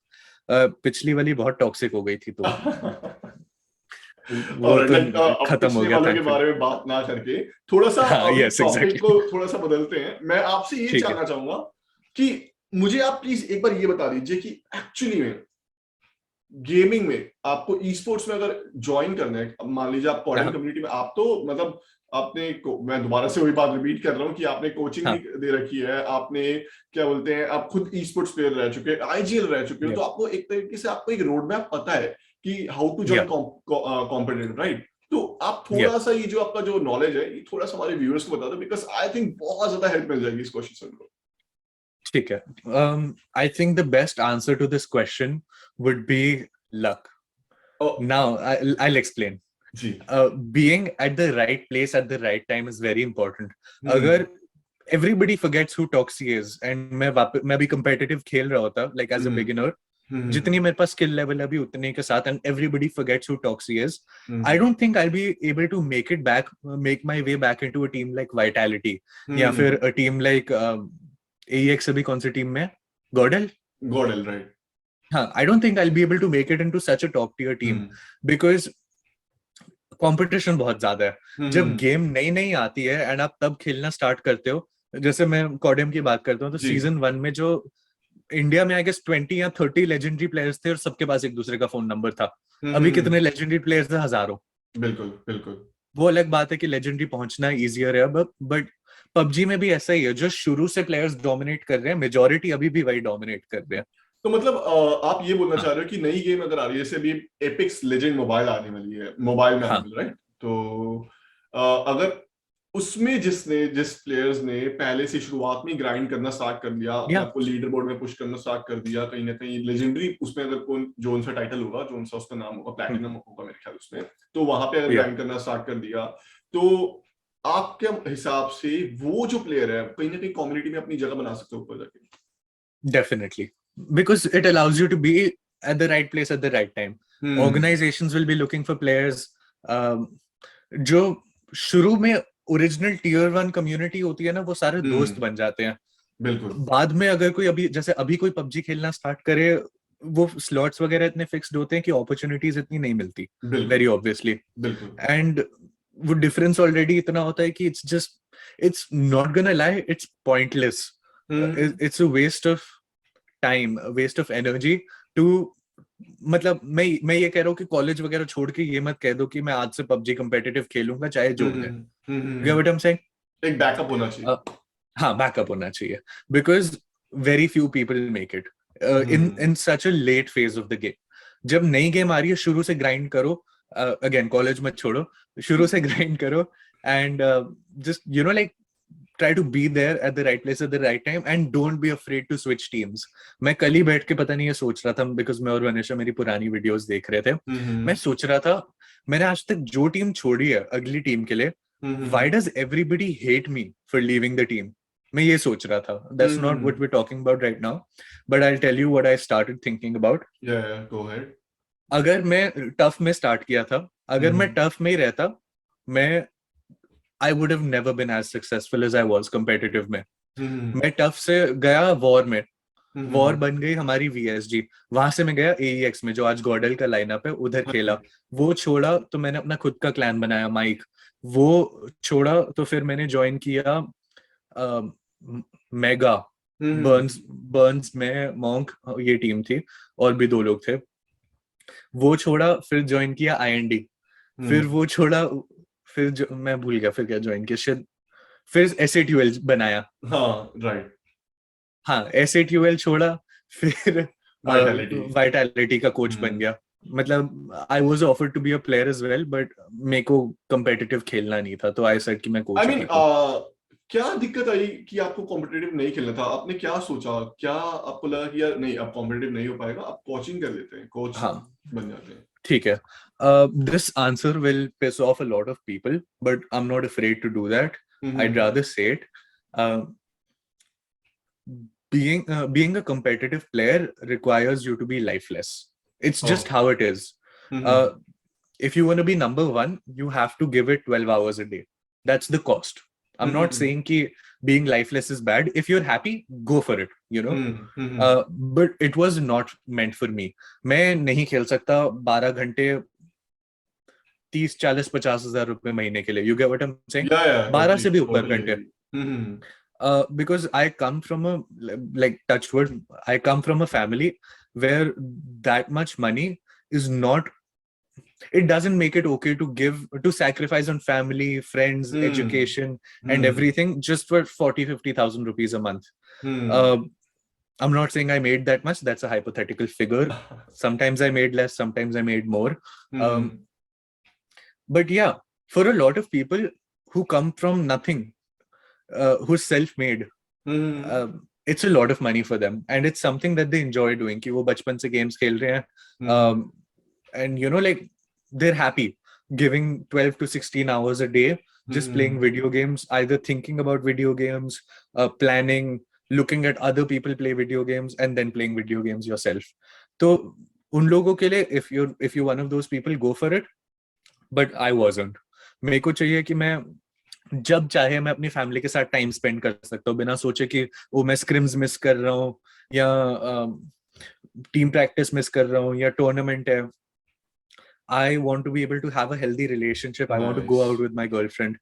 पिछली वाली बहुत टॉक्सिक हो गई थी, तो वो और तो अब खत्म हो पिछले गया वालों के थैंकफुली। बारे में बात ना करके थोड़ा सा हाँ, अभी यस, टॉपिक को एग्जैक्टली। थोड़ा सा बदलते हैं। मैं आपसे ये ठीक है। जानना चाहूंगा कि मुझे आप प्लीज एक बार ये बता दीजिए कि एक्चुअली में गेमिंग में आपको ई स्पोर्ट्स में अगर ज्वाइन करना है, अब मान लीजिए आप कॉर्डिंग हाँ, कम्युनिटी में, आप तो मतलब मैं दोबारा से वही बात रिपीट कर रहा हूँ कि आपने कोचिंग भी हाँ, दे रखी है, आपने क्या बोलते हैं, आप खुद ई स्पोर्ट्स प्लेयर रह चुके हैं, आईजीएल रह चुके हो, या तो आपको एक तरीके से आपको एक रोड मैप पता है कि हाउ टू या जॉइन कॉम्पिटिटिव, राइट? तो आप या थोड़ा सा ये जो आपका जो नॉलेज है ये थोड़ा सा हमारे व्यूअर्स को बता दो, बिकॉज आई थिंक बहुत ज्यादा हेल्प मिल जाएगी इस क्वेश्चन को। ठीक है। I think the best answer to this question would be luck. Oh, now I'll explain. जी। Being at the right place at the right time is very important. हम्म अगर everybody forgets who Toxy is, and मैं भी competitive खेल रहा होता like as a hmm beginner, हम्म जितनी मेरे पास skill level अभी उतने के साथ, and everybody forgets who Toxy is, I hmm don't think I'll be able to make my way back into a team like Vitality, या हम्म फिर a team like AEX। अभी कौन सी टीम में गॉडल? गॉडल, राइट। हाँ, I don't think I'll be able to make it into such a top tier team hmm because competition बहुत ज्यादा है। जब हम्म गेम नई नई आती है एंड आप तब खेलना स्टार्ट करते हो, जैसे मैं कॉडम की बात करता हूँ, तो जी। सीजन 1 में जो इंडिया में आई गेस 20 या 30 लेजेंडरी प्लेयर्स थे और सबके पास एक दूसरे का फोन नंबर था। अभी हम्म। कितने लेजेंडरी प्लेयर्स हैं? हजारों। बिल्कुल बिल्कुल। वो अलग बात है कि लेजेंडरी पहुंचना इजियर है अब, बट पबजी में भी ऐसा ही है, जो शुरू से प्लेयर्स डोमिनेट कर रहे हैं, मेजोरिटी अभी भी वही डोमिनेट कर रहे हैं। तो मतलब आप ये बोलना हाँ, चाह रहे हो कि नई गेम अगर आ रही है, जैसे अभी एपिक्स लेजेंड मोबाइल आने वाली है, मोबाइल में आने हाँ, वाली, राइट? तो अगर उसमें जिस प्लेयर्स ने पहले से शुरुआत में ग्राइंड करना स्टार्ट कर दिया, अपने या आप को लीडर बोर्ड में पुश करना स्टार्ट कर दिया, कहीं ना कहीं लेजेंडरी उसमें अगर कौन जोन सा टाइटल होगा, जोन सा उसका नाम होगा, प्लैटिनम होगा मेरे ख्याल उसमें, तो वहां पे अगर या ग्राइंड करना स्टार्ट कर दिया, तो आपके हिसाब से वो जो प्लेयर है कहीं ना कहीं कम्युनिटी में अपनी जगह बना सकते हो ऊपर जाके? definitely, because it allows you to be at the right place at the right time. Hmm Organizations will be looking for players जो शुरू में ओरिजिनल टीयर 1 कम्युनिटी होती है ना, वो सारे दोस्त हम्म बन जाते हैं। बिल्कुल बाद में अगर कोई अभी जैसे अभी कोई पबजी खेलना स्टार्ट करे, वो स्लॉट्स वगैरह इतने फिक्स्ड होते हैं कि अपॉर्चुनिटीज इतनी नहीं मिलती, बिल्कुल वेरी ऑब्वियसली। बिल्कुल। एंड वो डिफरेंस ऑलरेडी इतना होता है कि it's not gonna lie, it's pointless. Hmm it's a waste of time, waste of energy to, मतलब मैं ये कह रहा हूँ कि कॉलेज वगैरह छोड़ के ये मत कह दो कि मैं आज से पबजी कम्पिटिटिव खेलूंगा चाहे जो हो जाए। You get what I'm saying? एक बैकअप होना चाहिए। हाँ, बैकअप होना चाहिए, because very few people make it in hmm in such a late phase of the game. जब नई गेम आ रही है, शुरू से ग्राइंड करो। अगेन, कॉलेज मत छोड़ो, शुरू से ग्राइंड करो, and just like try to be there at the right place at the right time and don't be afraid to switch teams. मैं कल ही बैठ के पता नहीं ये सोच रहा था, बिकॉज मैं और वनिशा मेरी पुरानी वीडियोस देख रहे थे। मैं हम्म सोच रहा था, मैंने आज तक जो टीम छोड़ी है अगली टीम के लिए, why hmm does everybody hate me for leaving the team? मैं ये सोच रहा था। That's not what we're talking about right now, but I'll tell you what I started thinking about. या गो अहेड। अगर मैं टफ में स्टार्ट किया था, अगर मैं टफ में ही रहता, मैं I would have never been as successful as I was competitive में। मैं टफ से गया वॉर में, वॉर बन गई हमारी VSG। वहां से मैं गया AEX में, जो आज गॉडल का लाइनअप है, उधर खेला। वो छोड़ा तो मैंने अपना खुद का क्लैन बनाया, माइक। वो छोड़ा तो फिर मैंने ज्वाइन किया मेगा, बर्न्स बर्न्स में मॉन्क, ये टीम थी, और भी दो लोग थे। वो छोड़ा, फिर ज्वाइन किया IND। फिर वो छोड़ा, फिर मैं भूल गया फिर क्या ज्वाइन किया शायद, फिर SA12 बनाया। हाँ, राइट। हाँ, SA12 छोड़ा, फिर वाइटैलिटी। वाइटैलिटी का कोच बन गया। मतलब I was offered to be a player as well, but मेरे को competitive खेलना नहीं था, तो आई सेड कि मैं आई कोच ही मीन ठीक हूँ। क्या दिक्कत आई कि आपको कॉम्पिटिटिव नहीं खेलना था? आपने क्या सोचा, क्या आपको लगा कि यार नहीं, अब कॉम्पिटिटिव नहीं हो पाएगा, आप कोचिंग कर लेते हैं, कोच हाँ, बन जाते हैं? ठीक है। This answer will piss off a lot of people, but I'm not afraid to do that. I'd rather say it. Uh, being a competitive player requires you to be lifeless. It's just oh. how it is. Uh, if you want to be number one, you have to give it 12 hours a day. That's the cost. I'm not saying कि being lifeless is bad. If you're happy, go for it, you know. But it was not meant for me. मैं नहीं खेल सकता 12 घंटे 30, 40, 50 हजार रुपए महीने के लिए. You get what I'm saying? Yeah, 12 से भी ऊपर totally घंटे. agree. Because I come from a, like, touch wood, I come from a family where that much money is not, it doesn't make it okay to sacrifice on family, friends, education, and everything just for 40,000-50,000 rupees a month. I'm not saying I made that much. That's a hypothetical figure. Sometimes I made less, sometimes I made more. But yeah, for a lot of people who come from nothing, who's self-made, it's a lot of money for them, and it's something that they enjoy doing. कि वो बचपन से games खेल रहे हैं, and you know, like, they're happy giving 12 to 16 hours a day just playing video games, either thinking about video games, planning, looking at other people play video games, and then playing video games yourself. So उन लोगों के लिए, if you're one of those people, go for it. But I wasn't. मेरे को चाहिए कि मैं जब चाहे मैं अपनी फैमिली के साथ टाइम स्पेंड कर सकता हूँ, बिना सोचे कि वो मैं स्क्रिम्स मिस कर रहा हूँ या टीम प्रैक्टिस मिस कर रहा हूँ या टूर्नामेंट है. I want to be able to have a healthy relationship. I want to go out with my girlfriend.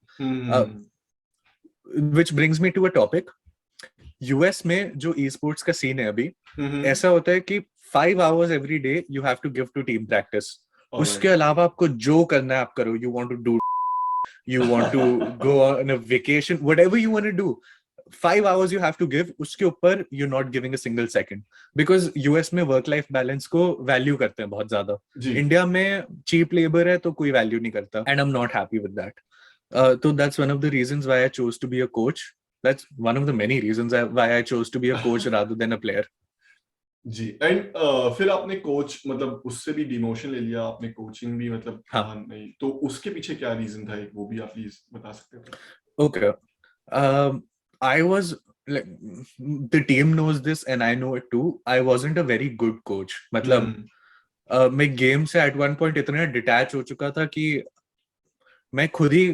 Which brings me to a topic. US में जो esports का scene है अभी, ऐसा होता है कि 5 hours every day you have to give to team practice. उसके अलावा आपको जो करना है आप करो. You want to do, you want to go on a vacation, whatever you want to do. 5 hours you have to give. उसके ऊपर you're not giving a single second, because US में work life balance को value करते हैं बहुत ज्यादा. India में cheap labor है तो कोई value नहीं करता, and I'm not happy with that. So that's one of the reasons why I chose to be a coach. That's one of the many reasons why I chose to be a coach rather than a player. जी. And फिर आपने coach, मतलब उससे भी demotion ले लिया आपने, coaching भी मतलब नहीं, तो उसके पीछे क्या रीजन था, एक वो भी आप प्लीज बता सकते हैं? Okay. I was, like, the team knows this and I know it too. I wasn't a very good coach. मतलब मैं गेम से at one point इतना डिटैच हो चुका था कि मैं खुद ही,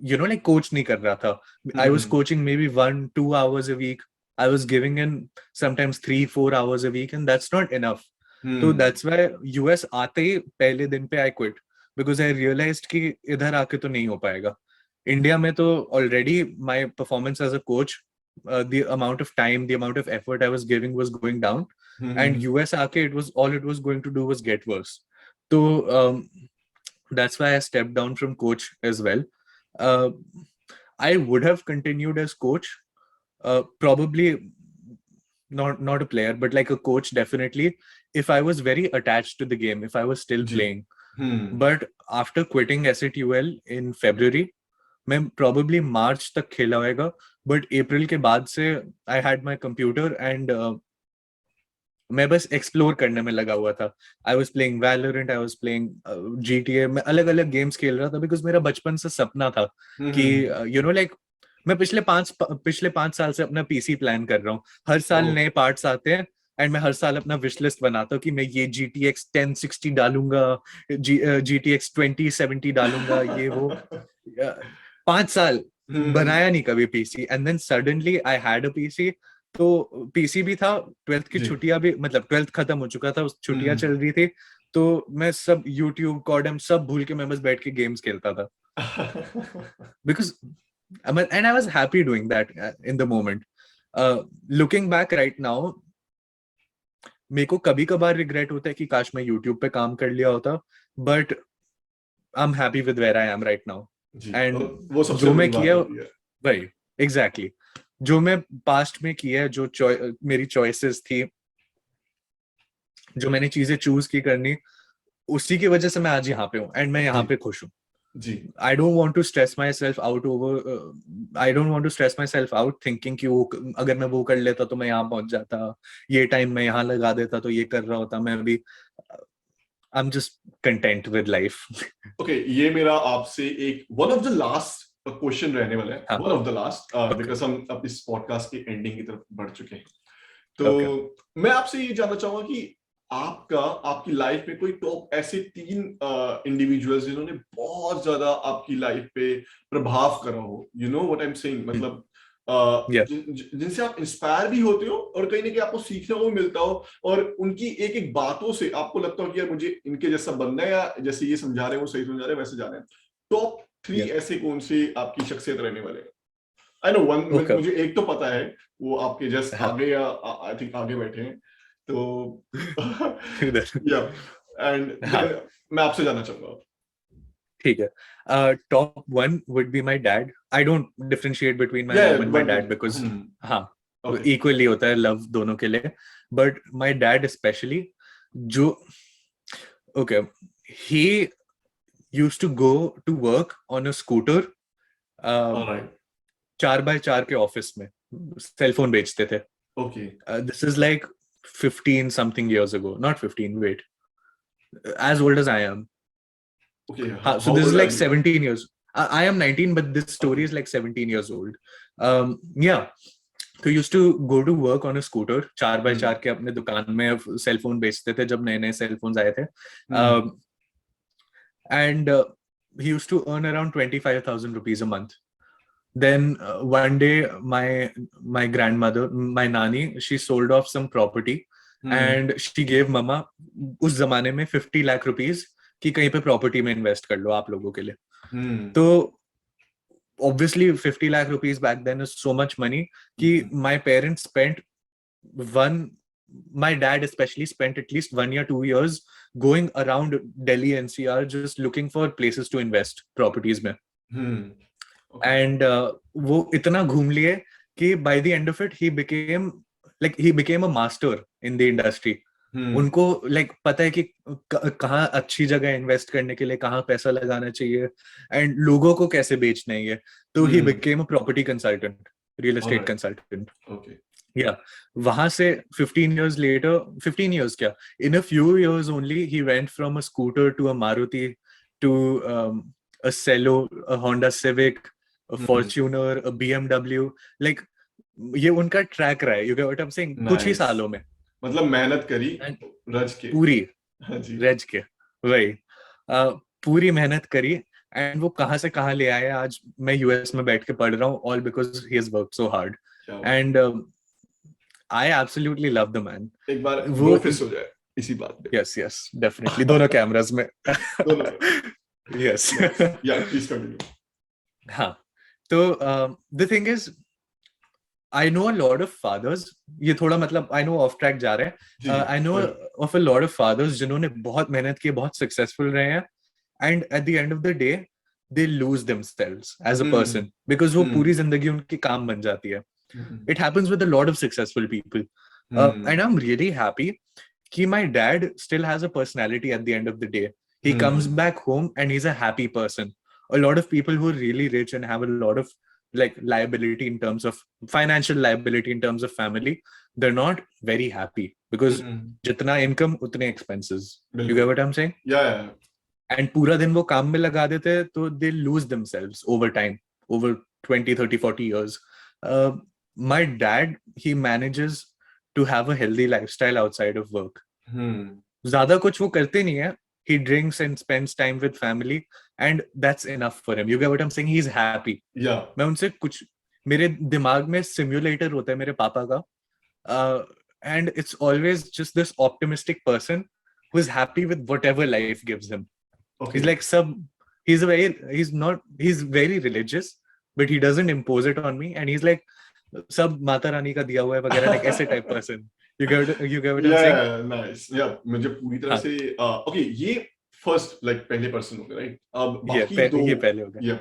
you know, like, कोच नहीं कर रहा था. I was coaching maybe 1-2 hours a week. I was giving in sometimes 3-4 hours a week, and that's not enough. So that's why US आते ही पहले दिन पे I quit, because I realized कि इधर आके तो नहीं हो पाएगा. India में तो already my performance as a coach, the amount of time, the amount of effort I was giving was going down, and US आके it was going to do was get worse. So that's why I stepped down from coach as well. I would have continued as coach, probably not a player, but like a coach definitely, if I was very attached to the game, if I was still playing. But after quitting SATUL in February, मैं probably March तक खेला होगा, but April के बाद से I had my computer and मैं बस explore करने में लगा हुआ था. I was playing Valorant, I was playing GTA, मैं अलग अलग games खेल रहा था, because मेरा बचपन से सपना था कि you know, like, मैं पिछले 5 साल से अपना पीसी प्लान कर रहा हूँ. हर साल नए पार्ट्स आते हैं एंड मैं हर साल अपना विश लिस्ट बनाता हूँ कि मैं ये GTX 1060 डालूंगा, GTX 2070 डालूंगा, ये वो. 5 साल बनाया नहीं कभी PC, and then suddenly I had a PC. तो पीसी भी था, 12th की छुट्टियां भी, मतलब 12th खत्म हो चुका था, उस छुट्टियां चल रही थी, तो मैं सब YouTube, कॉडम सब भूल के मैं बस बैठ के गेम्स खेलता था. Because and I was happy doing that in the moment. Looking back right now, मेरे को कभी कभार रिग्रेट होता है कि काश मैं YouTube पे काम कर लिया होता, but I'm happy with where I am right now. And वो सबसे जो मैं बड़ी किया, बात होती है. भाई exactly, जो मैं पास्ट में किया है, जो मेरी चॉइसेस थी, जो मैंने चीजें चूज की करनी, उसी की वजह से मैं आज यहाँ पे हूँ, एंड मैं यहाँ पे खुश हूँ. I don't want to stress myself out I don't want to stress myself out thinking कि वो अगर मैं वो कर लेता तो मैं यहाँ पहुंच जाता, ये टाइम मैं यहाँ लगा देता तो ये कर रहा होता. मैं अभी I'm just content with life. Okay, ये मेरा आपसे एक one of the last question रहने वाला है. One of the last, because हम अब इस पॉडकास्ट की एंडिंग की तरफ बढ़ चुके हैं. तो मैं आपसे ये जानना चाहूंगा कि आपका आपकी लाइफ में कोई टॉप ऐसे 3 इंडिविजुअल्स जिन्होंने बहुत ज्यादा आपकी लाइफ पे प्रभाव करा हो, you know what I am saying, मतलब Yeah. जिनसे आप इंस्पायर भी होते हो और कहीं ना कहीं आपको सीखने को भी मिलता हो, और उनकी एक एक बातों से आपको लगता हो कि यार मुझे इनके जैसा बनना है, या जैसे ये समझा रहे हैं वो सही समझा रहे हैं वैसे जा रहे हैं। Top 3 Yeah. ऐसे कौन से आपकी शख्सियत रहने वाले हैं? I know one, Okay. मुझे एक तो पता है, वो आपके जस्ट हाँ. आगे, या आई थिंक आगे बैठे हैं, तो इधर. या एंड हाँ. लेकिन मैं आपसे जानना चाहूंगा। ठीक है. Top one would be my dad. I don't differentiate between my या mom and my one dad because हाँ, ओके equally होता है love दोनों के लिए. But my dad especially, जो okay, he used to go to work on a scooter. um, alright 4x4 के office में सेल फोन बेचते थे. Okay This is like 15 something years ago. Not 15, wait. As old as I am. Okay, So how this is old are like you? 17 years. I am 19, but this story is like 17 years old. Yeah. So used to go to work on a scooter. 4x4 के अपने दुकान में cell phone बेचते थे जब नए नए cell phones आए थे. And he used to earn around 25,000 rupees a month. Then one day, my grandmother, my nani, she sold off some property, and she gave mama उस जमाने में 50 लाख रुपीस कि कहीं पे प्रॉपर्टी में इन्वेस्ट कर लो आप लोगों के लिए. तो obviously 50 lakh rupees back then is so much money कि my parents spent my dad especially spent at least 1 year 2 years going around Delhi NCR just looking for places to invest properties में. And वो इतना घूम लिए कि by the end of it he became a master in the industry. उनको पता है कि कहाँ अच्छी जगह इन्वेस्ट करने के लिए कहाँ पैसा लगाना चाहिए एंड लोगों को कैसे बेचना है ये. तो he became a property consultant, real estate consultant. Okay Yeah. वहां से 15 years later, 15 years क्या, in a few years only he went from a scooter to a Maruti to a Cello, a Honda Civic, a Fortuner, a BMW. Like ये उनका track रहा है, you get what I'm saying? कुछ ही सालों में. मतलब मेहनत करी रज के, पूरी हाँ जी, रज के वही पूरी मेहनत करी एंड वो कहाँ से कहाँ ले आए. आज मैं यूएस में बैठ के पढ़ रहा हूँ all because he has worked so hard. And I absolutely love the man. एक बार वो ब्रो फिस्ट हो जाए इसी बात पे. yes definitely दोनों कैमरास में. दोनों yes. या प्लीज कंटिन्यू. हाँ. तो the thing is I know a lot of fathers. ये थोड़ा मतलब I know off track जा रहे हैं. I know of a lot of fathers जिन्होंने बहुत मेहनत की, बहुत successful रहे हैं, and at the end of the day they lose themselves as a person because वो पूरी जिंदगी उनकी काम बन जाती है. It happens with a lot of successful people. And I'm really happy कि my dad still has a personality at the end of the day. He comes back home and he's a happy person. A lot of people who are really rich and have a lot of liability in terms of financial liability in terms of family, they're not very happy because jitna income utne expenses. You get what I'm saying? Yeah. And पूरा दिन वो काम में लगा देते हैं तो they lose themselves over time, over 20 30 40 years. My dad, he manages to have a healthy lifestyle outside of work. ज़्यादा कुछ वो करते नहीं है. He drinks and spends time with family and that's enough for him. You get what I'm saying? He's happy. Yeah. मैं उनसे कुछ, मेरे दिमाग में सिम्युलेटर होता है मेरे पापा का, and it's always just this optimistic person who is happy with whatever life gives him. Okay. He's like he's very religious, but he doesn't impose it on me, and he's like सब माता रानी का दिया हुआ है वगैरह, like ऐसे type person. You get what I'm saying? Yeah, nice. Yeah, मुझे पूरी तरह से okay, ये first पहले person हो गए, right? अब बाकी दो ये पहले हो गए. Yeah.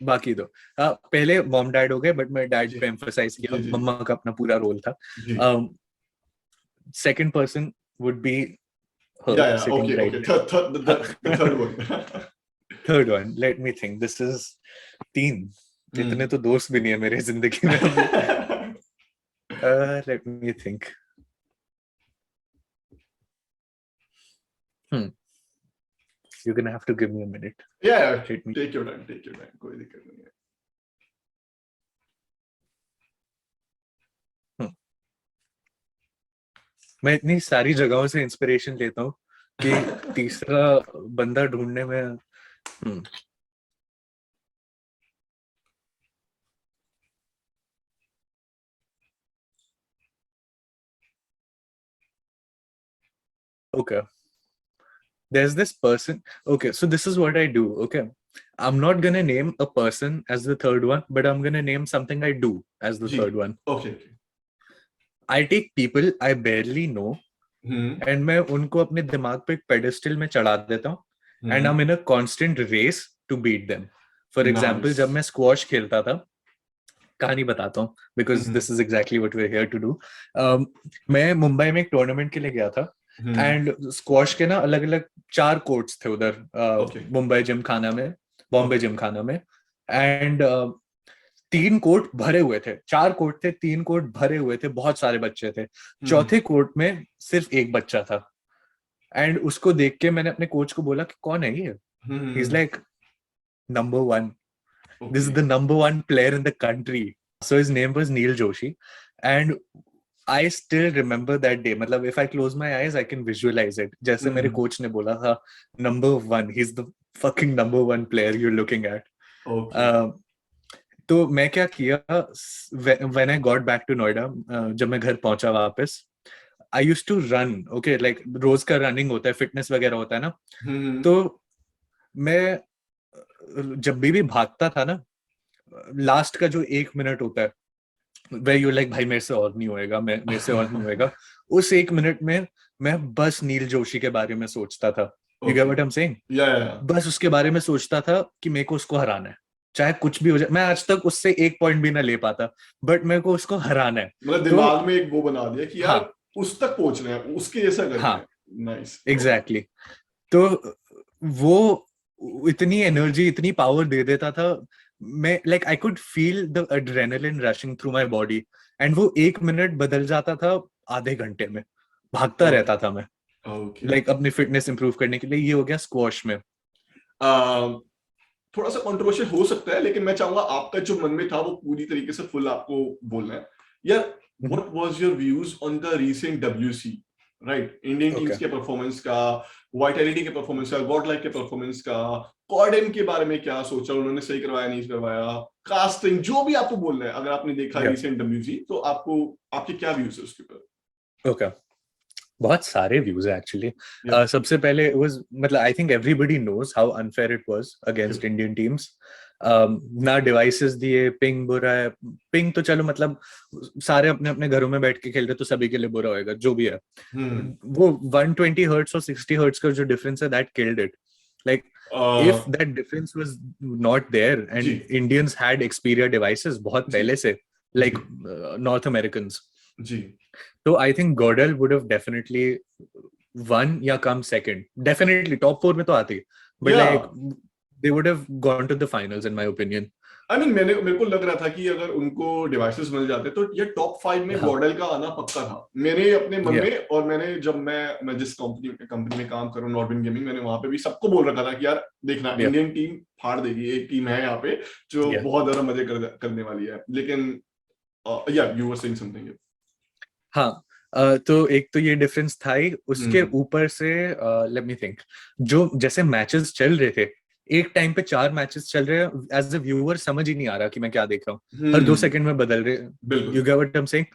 बाकी दो पहले मॉम डैड हो गए, बट मैं डैड पे एम्फसाइज किया, मम्मा का अपना पूरा रोल था. Second person would be sitting right there. The third one. Third one, let me think. This is 3. इतने तो दोस्त भी नहीं है मेरे जिंदगी में. Let me think. You're gonna have to give me a minute. Yeah, take your time. कोई दिक्कत नहीं है. मैं इतनी सारी जगहों से इंस्पिरेशन लेता हूँ कि तीसरा बंदा ढूंढने में okay there's this person. Okay, so this is what I do. Okay, I'm not gonna name a person as the third one, but I'm gonna name something I do as the जी third one. Okay I take people I barely know and मैं उनको अपने दिमाग पे एक pedestal में चढ़ा देता हूँ and I'm in a constant race to beat them. For example, nice जब मैं स्क्वॉश खेलता था, कहानी बताता हूँ because this is exactly what we're here to do. मैं मुंबई में एक टूर्नामेंट के लिए गया था एंड स्क्वॉश के ना अलग अलग 4 कोर्ट्स थे उधर ओके मुंबई जिमखाना में, बॉम्बे जिमखाना में एंड 3 कोर्ट भरे हुए थे, 4 कोर्ट थे, 3 कोर्ट भरे हुए थे, बहुत सारे बच्चे थे, चौथे कोर्ट में सिर्फ एक बच्चा था एंड उसको देख के मैंने अपने कोच को बोला कि कौन है ये, he is like number 1, this is the number 1 player in the country. So his name was Neil Joshi and I still remember that day. मतलब if I close my eyes I can visualize it. जैसे मेरे coach ने बोला था number 1, he's the fucking number 1 player you're looking at. तो मैं क्या किया, when I got back to Noida, जब मैं घर पहुंचा वापस, I used to run, okay, like रोज का रनिंग होता है, फिटनेस वगैरह होता है ना, तो मैं जब भी भागता था ना, लास्ट का जो 1 मिनट होता है वे यू लाइक भाई मेरे से और नहीं होएगा, मेरे से और नहीं होएगा, उस 1 मिनट में मैं बस नील जोशी के बारे में सोचता था. You get what I am saying? बस उसके बारे में सोचता था कि मेरे को उसको हराना है, चाहे कुछ भी हो जाए. मैं आज तक उससे 1 पॉइंट भी ना ले पाता, बट मेरे को उसको हराना है. मतलब दिमाग में एक वो बना दिया कि यार उस तक पहुंचना है, उसके जैसा करना है. Nice, exactly. तो वो इतनी एनर्जी, इतनी पावर दे देता था, मैं like I could feel the adrenaline rushing through my body and वो 1 मिनट बदल जाता था आधे घंटे में. भागता रहता था मैं, लाइक अपनी फिटनेस इंप्रूव करने के लिए. ये हो गया स्क्वॉश में. थोड़ा सा कंट्रोवर्शियल हो सकता है, लेकिन मैं चाहूंगा आपका जो मन में था वो पूरी तरीके से फुल आपको बोलना है. यार what was your views on the recent WC, right? Indian teams के परफॉर्मेंस का, वाइटैलिटी के परफॉर्मेंस का, गॉड लाइक के परफॉर्मेंस का, कॉर्डन के बारे में क्या सोचा, उन्होंने सही करवाया नहीं करवाया, कास्टिंग, जो भी आपको बोलना है. अगर आपने देखा रीसेंट डब्ल्यूसी तो आपको, आपके क्या व्यूज है उसके ऊपर? ओके, बहुत सारे व्यूज है एक्चुअली. सबसे पहले it was, मतलब I think everybody knows how unfair it was against Indian teams. ना डिवाइसेस दिए, पिंग बुरा है. पिंग तो चलो मतलब सारे अपने अपने घरों में बैठ के खेल रहे तो सभी के लिए बुरा होएगा, जो भी है. वो 120 हर्ट्ज और 60 हर्ट्ज का जो डिफरेंस है, that killed it. Like if that difference was not there and Indians had Xperia devices बहुत पहले से, like North Americans, तो I think Godel would have definitely won या come second. Definitely top 4 में तो आती, but like they would have gone to the finals in my opinion. I mean, मेरे को लग रहा था कि अगर उनको डिवाइसेस मिल जाते तो ये टॉप 5 में गॉडल का आना पक्का था मेरे अपने मन में. और मैंने जब मैं जिस कंपनी में काम कर रहा हूँ, नॉर्बिन गेमिंग, मैंने वहां पे भी सबको बोल रखा था कि यार देखना, इंडियन टीम फाड़ देगी, एक टीम है यहाँ पे जो बहुत ज्यादा मजे करने वाली है. लेकिन यू वर सेइंग समथिंग. हाँ, तो एक तो ये डिफरेंस था ही. उसके ऊपर से लेट मी थिंक, जो जैसे मैचेस चल रहे थे, एक टाइम पे 4 मैचेस चल रहे हैं, एज अ व्यूअर समझ ही नहीं आ रहा कि मैं क्या देख रहा हूँ. हर 2 सेकंड में बदल रहे. You get what I am saying?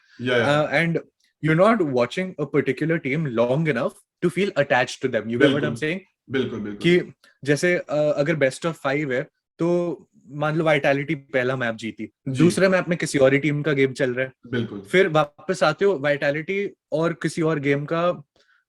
And you are not watching a particular team long enough to feel attached to them. You get what I am saying? बिल्कुल. कि जैसे अगर बेस्ट ऑफ 5 है तो मान लो वाइटैलिटी पहला मैच जीती, दूसरे मैच में किसी और टीम का गेम चल रहा है, बिल्कुल, फिर वापस आते हो वाइटैलिटी और किसी और गेम का,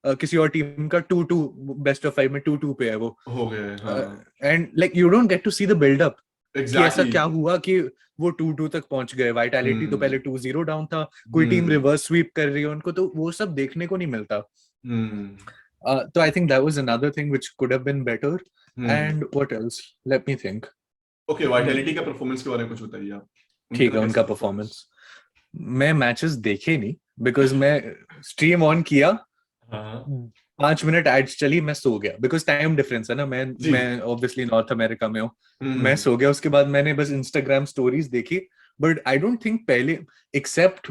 किसी और टीम का 2-2, बेस्ट ऑफ 5 में 2-2 पे है वो हो गया. And like you don't get to see the buildup कि ऐसा Exactly. क्या हुआ कि वो 2-2 तक पहुंच गए. वाइटैलिटी तो पहले 2-0 डाउन था, कोई टीम रिवर्स स्वीप कर रही है उनको, तो वो सब देखने को नहीं मिलता. तो I think that was another thing which could have been better. And what else, let me think. Okay, vitality का परफॉर्मेंस के बारे में कुछ बताइए आप. ठीक है, उनका परफॉर्मेंस मैं मैचेस देखे नहीं, बिकॉज मैं स्ट्रीम ऑन किया, 5 मिनट एड्स चली, मैं सो गया, बिकॉज टाइम डिफरेंस है ना. मैं ऑब्वियसली नॉर्थ अमेरिका में हूँ. मैं सो गया. उसके बाद मैंने बस इंस्टाग्राम स्टोरीज देखी, बट आई डोंट थिंक पहले, एक्सेप्ट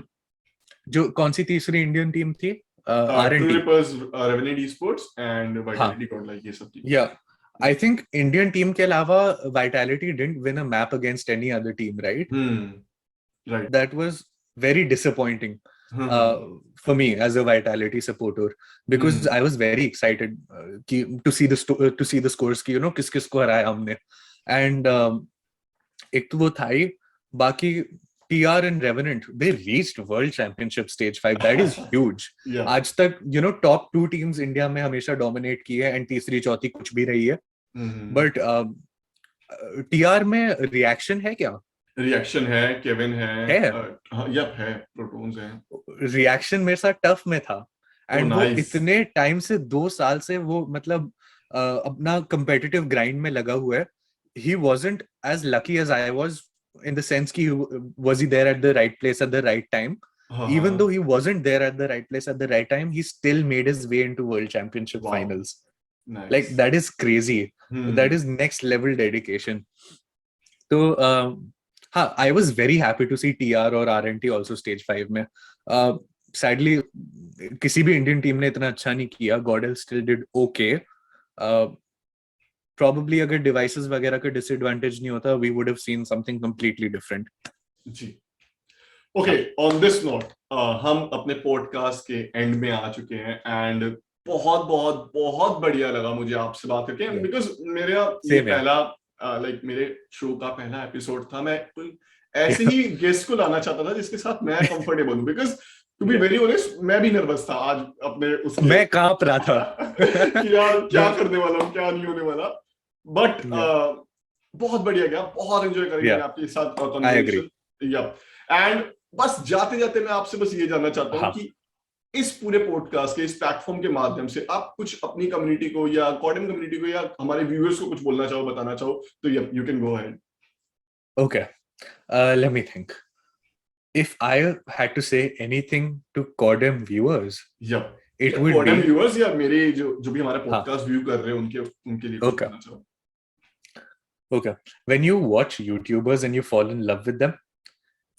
जो कौन सी तीसरी इंडियन टीम थी, R&T. Developers, Revenant Esports and हाँ. Vitality don't like ये सब teams. Yeah. I think Indian team के अलावा Vitality didn't win a map against any other team, right? Right. That was very disappointing for me as a Vitality supporter, because I was very excited to see the scores कि किस किस को हराया हमने. And एक तो वो था ही, बाकी TR and Revenant, they reached World Championship Stage 5. That is huge. Yeah. आज तक top 2 teams इंडिया में हमेशा dominate की है, and तीसरी चौथी कुछ भी रही है. But TR में reaction है क्या? Reaction है, Kevin है, yep है, Protons है. Reaction मेरे साथ tough में था. And वो इतने time से 2 साल से वो मतलब अपना competitive grind में लगा हुआ है. He wasn't as lucky as I was, in the sense कि was he there at the right place at the right time. Even though he wasn't there at the right place at the right time, he still made his way into World Championship finals. Nice. Like, that is crazy. That is next level dedication. So I was very happy to see TR or R&T also stage 5 में. Sadly किसी भी Indian team ने इतना अच्छा नहीं किया. Godel still did okay. Probably अगर devices वगैरह का disadvantage नहीं होता, we would have seen something completely different. Ji. Okay, on this note, हम अपने पॉडकास्ट के एंड में आ चुके हैं, एंड बहुत बहुत बहुत बढ़िया लगा मुझे आपसे बात करके, बिकॉज मेरा ये पहला लाइक मेरे शो का पहला एपिसोड था. मैं ऐसे ही गेस्ट को लाना चाहता था जिसके साथ मैं कंफर्टेबल हूँ, because to be very honest मैं भी नर्वस था आज अपने उसके. मैं कांप रहा था कि यार क्या करने वाला हूँ, क्या नहीं होने वाला. बट बहुत बढ़िया गया, बहुत एंजॉय करेंगे आपके साथ कन्वर्सेशन. एंड बस जाते जाते मैं आपसे बस ये जानना चाहता हूँ कि इस पूरे पॉडकास्ट के, इस प्लेटफॉर्म के माध्यम से आप कुछ अपनी कम्युनिटी को या कॉर्डम कम्युनिटी को या हमारे व्यूअर्स को कुछ बोलना चाहो, बताना चाहो, तो you can go ahead. Okay, late me think. If I had to say anything to Cordem viewers, it would Cordem viewers या मेरे जो भी हमारे पॉडकास्ट व्यू कर रहे हैं उनके लिए कुछ कहना चाहो. Okay, when you watch YouTubers and you fall in love with them,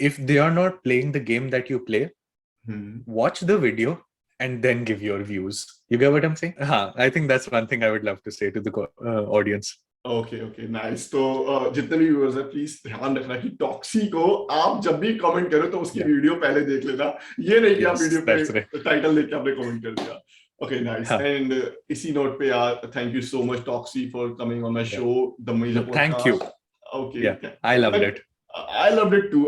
if they are not playing the game that you play, watch the video and then give your views. You get what I'm saying? I think that's one thing I would love to say to the audience. Okay, nice. तो जितने भी viewers हैं, please ध्यान रखना कि taxi को आप जब भी कमेंट करो तो उसकी वीडियो पहले देख लेना. ये नहीं कि आप वीडियो पे टाइटल देख के आपने कमेंट कर दिया. Okay, nice. And इसी नोट पे यार, thank you so much Toxy for coming on my show, the Major Podcast. Thank you. Okay. Yeah, I loved it. I loved it too.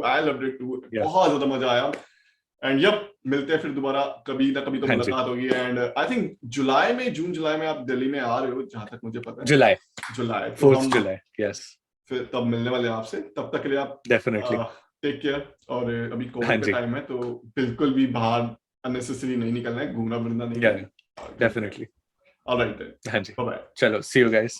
बहुत ज्यादा मजा आया. And yep, मिलते हैं फिर दोबारा कभी ना कभी तो मुलाकात होगी. And I think जून जुलाई में आप दिल्ली में आ रहे हो, जहाँ तक मुझे पता है. जुलाई 4th July. Yes. फिर तब मिलने वाले हैं आपसे. तब तक के लिए आप definitely टेक केयर. और अभी कोविड का टाइम है तो बिल्कुल भी बाहर unnecessary नहीं निकलना है, घूमना फिरना नहीं. Definitely. All right then. हाँ जी. Bye bye. चलो, see you guys.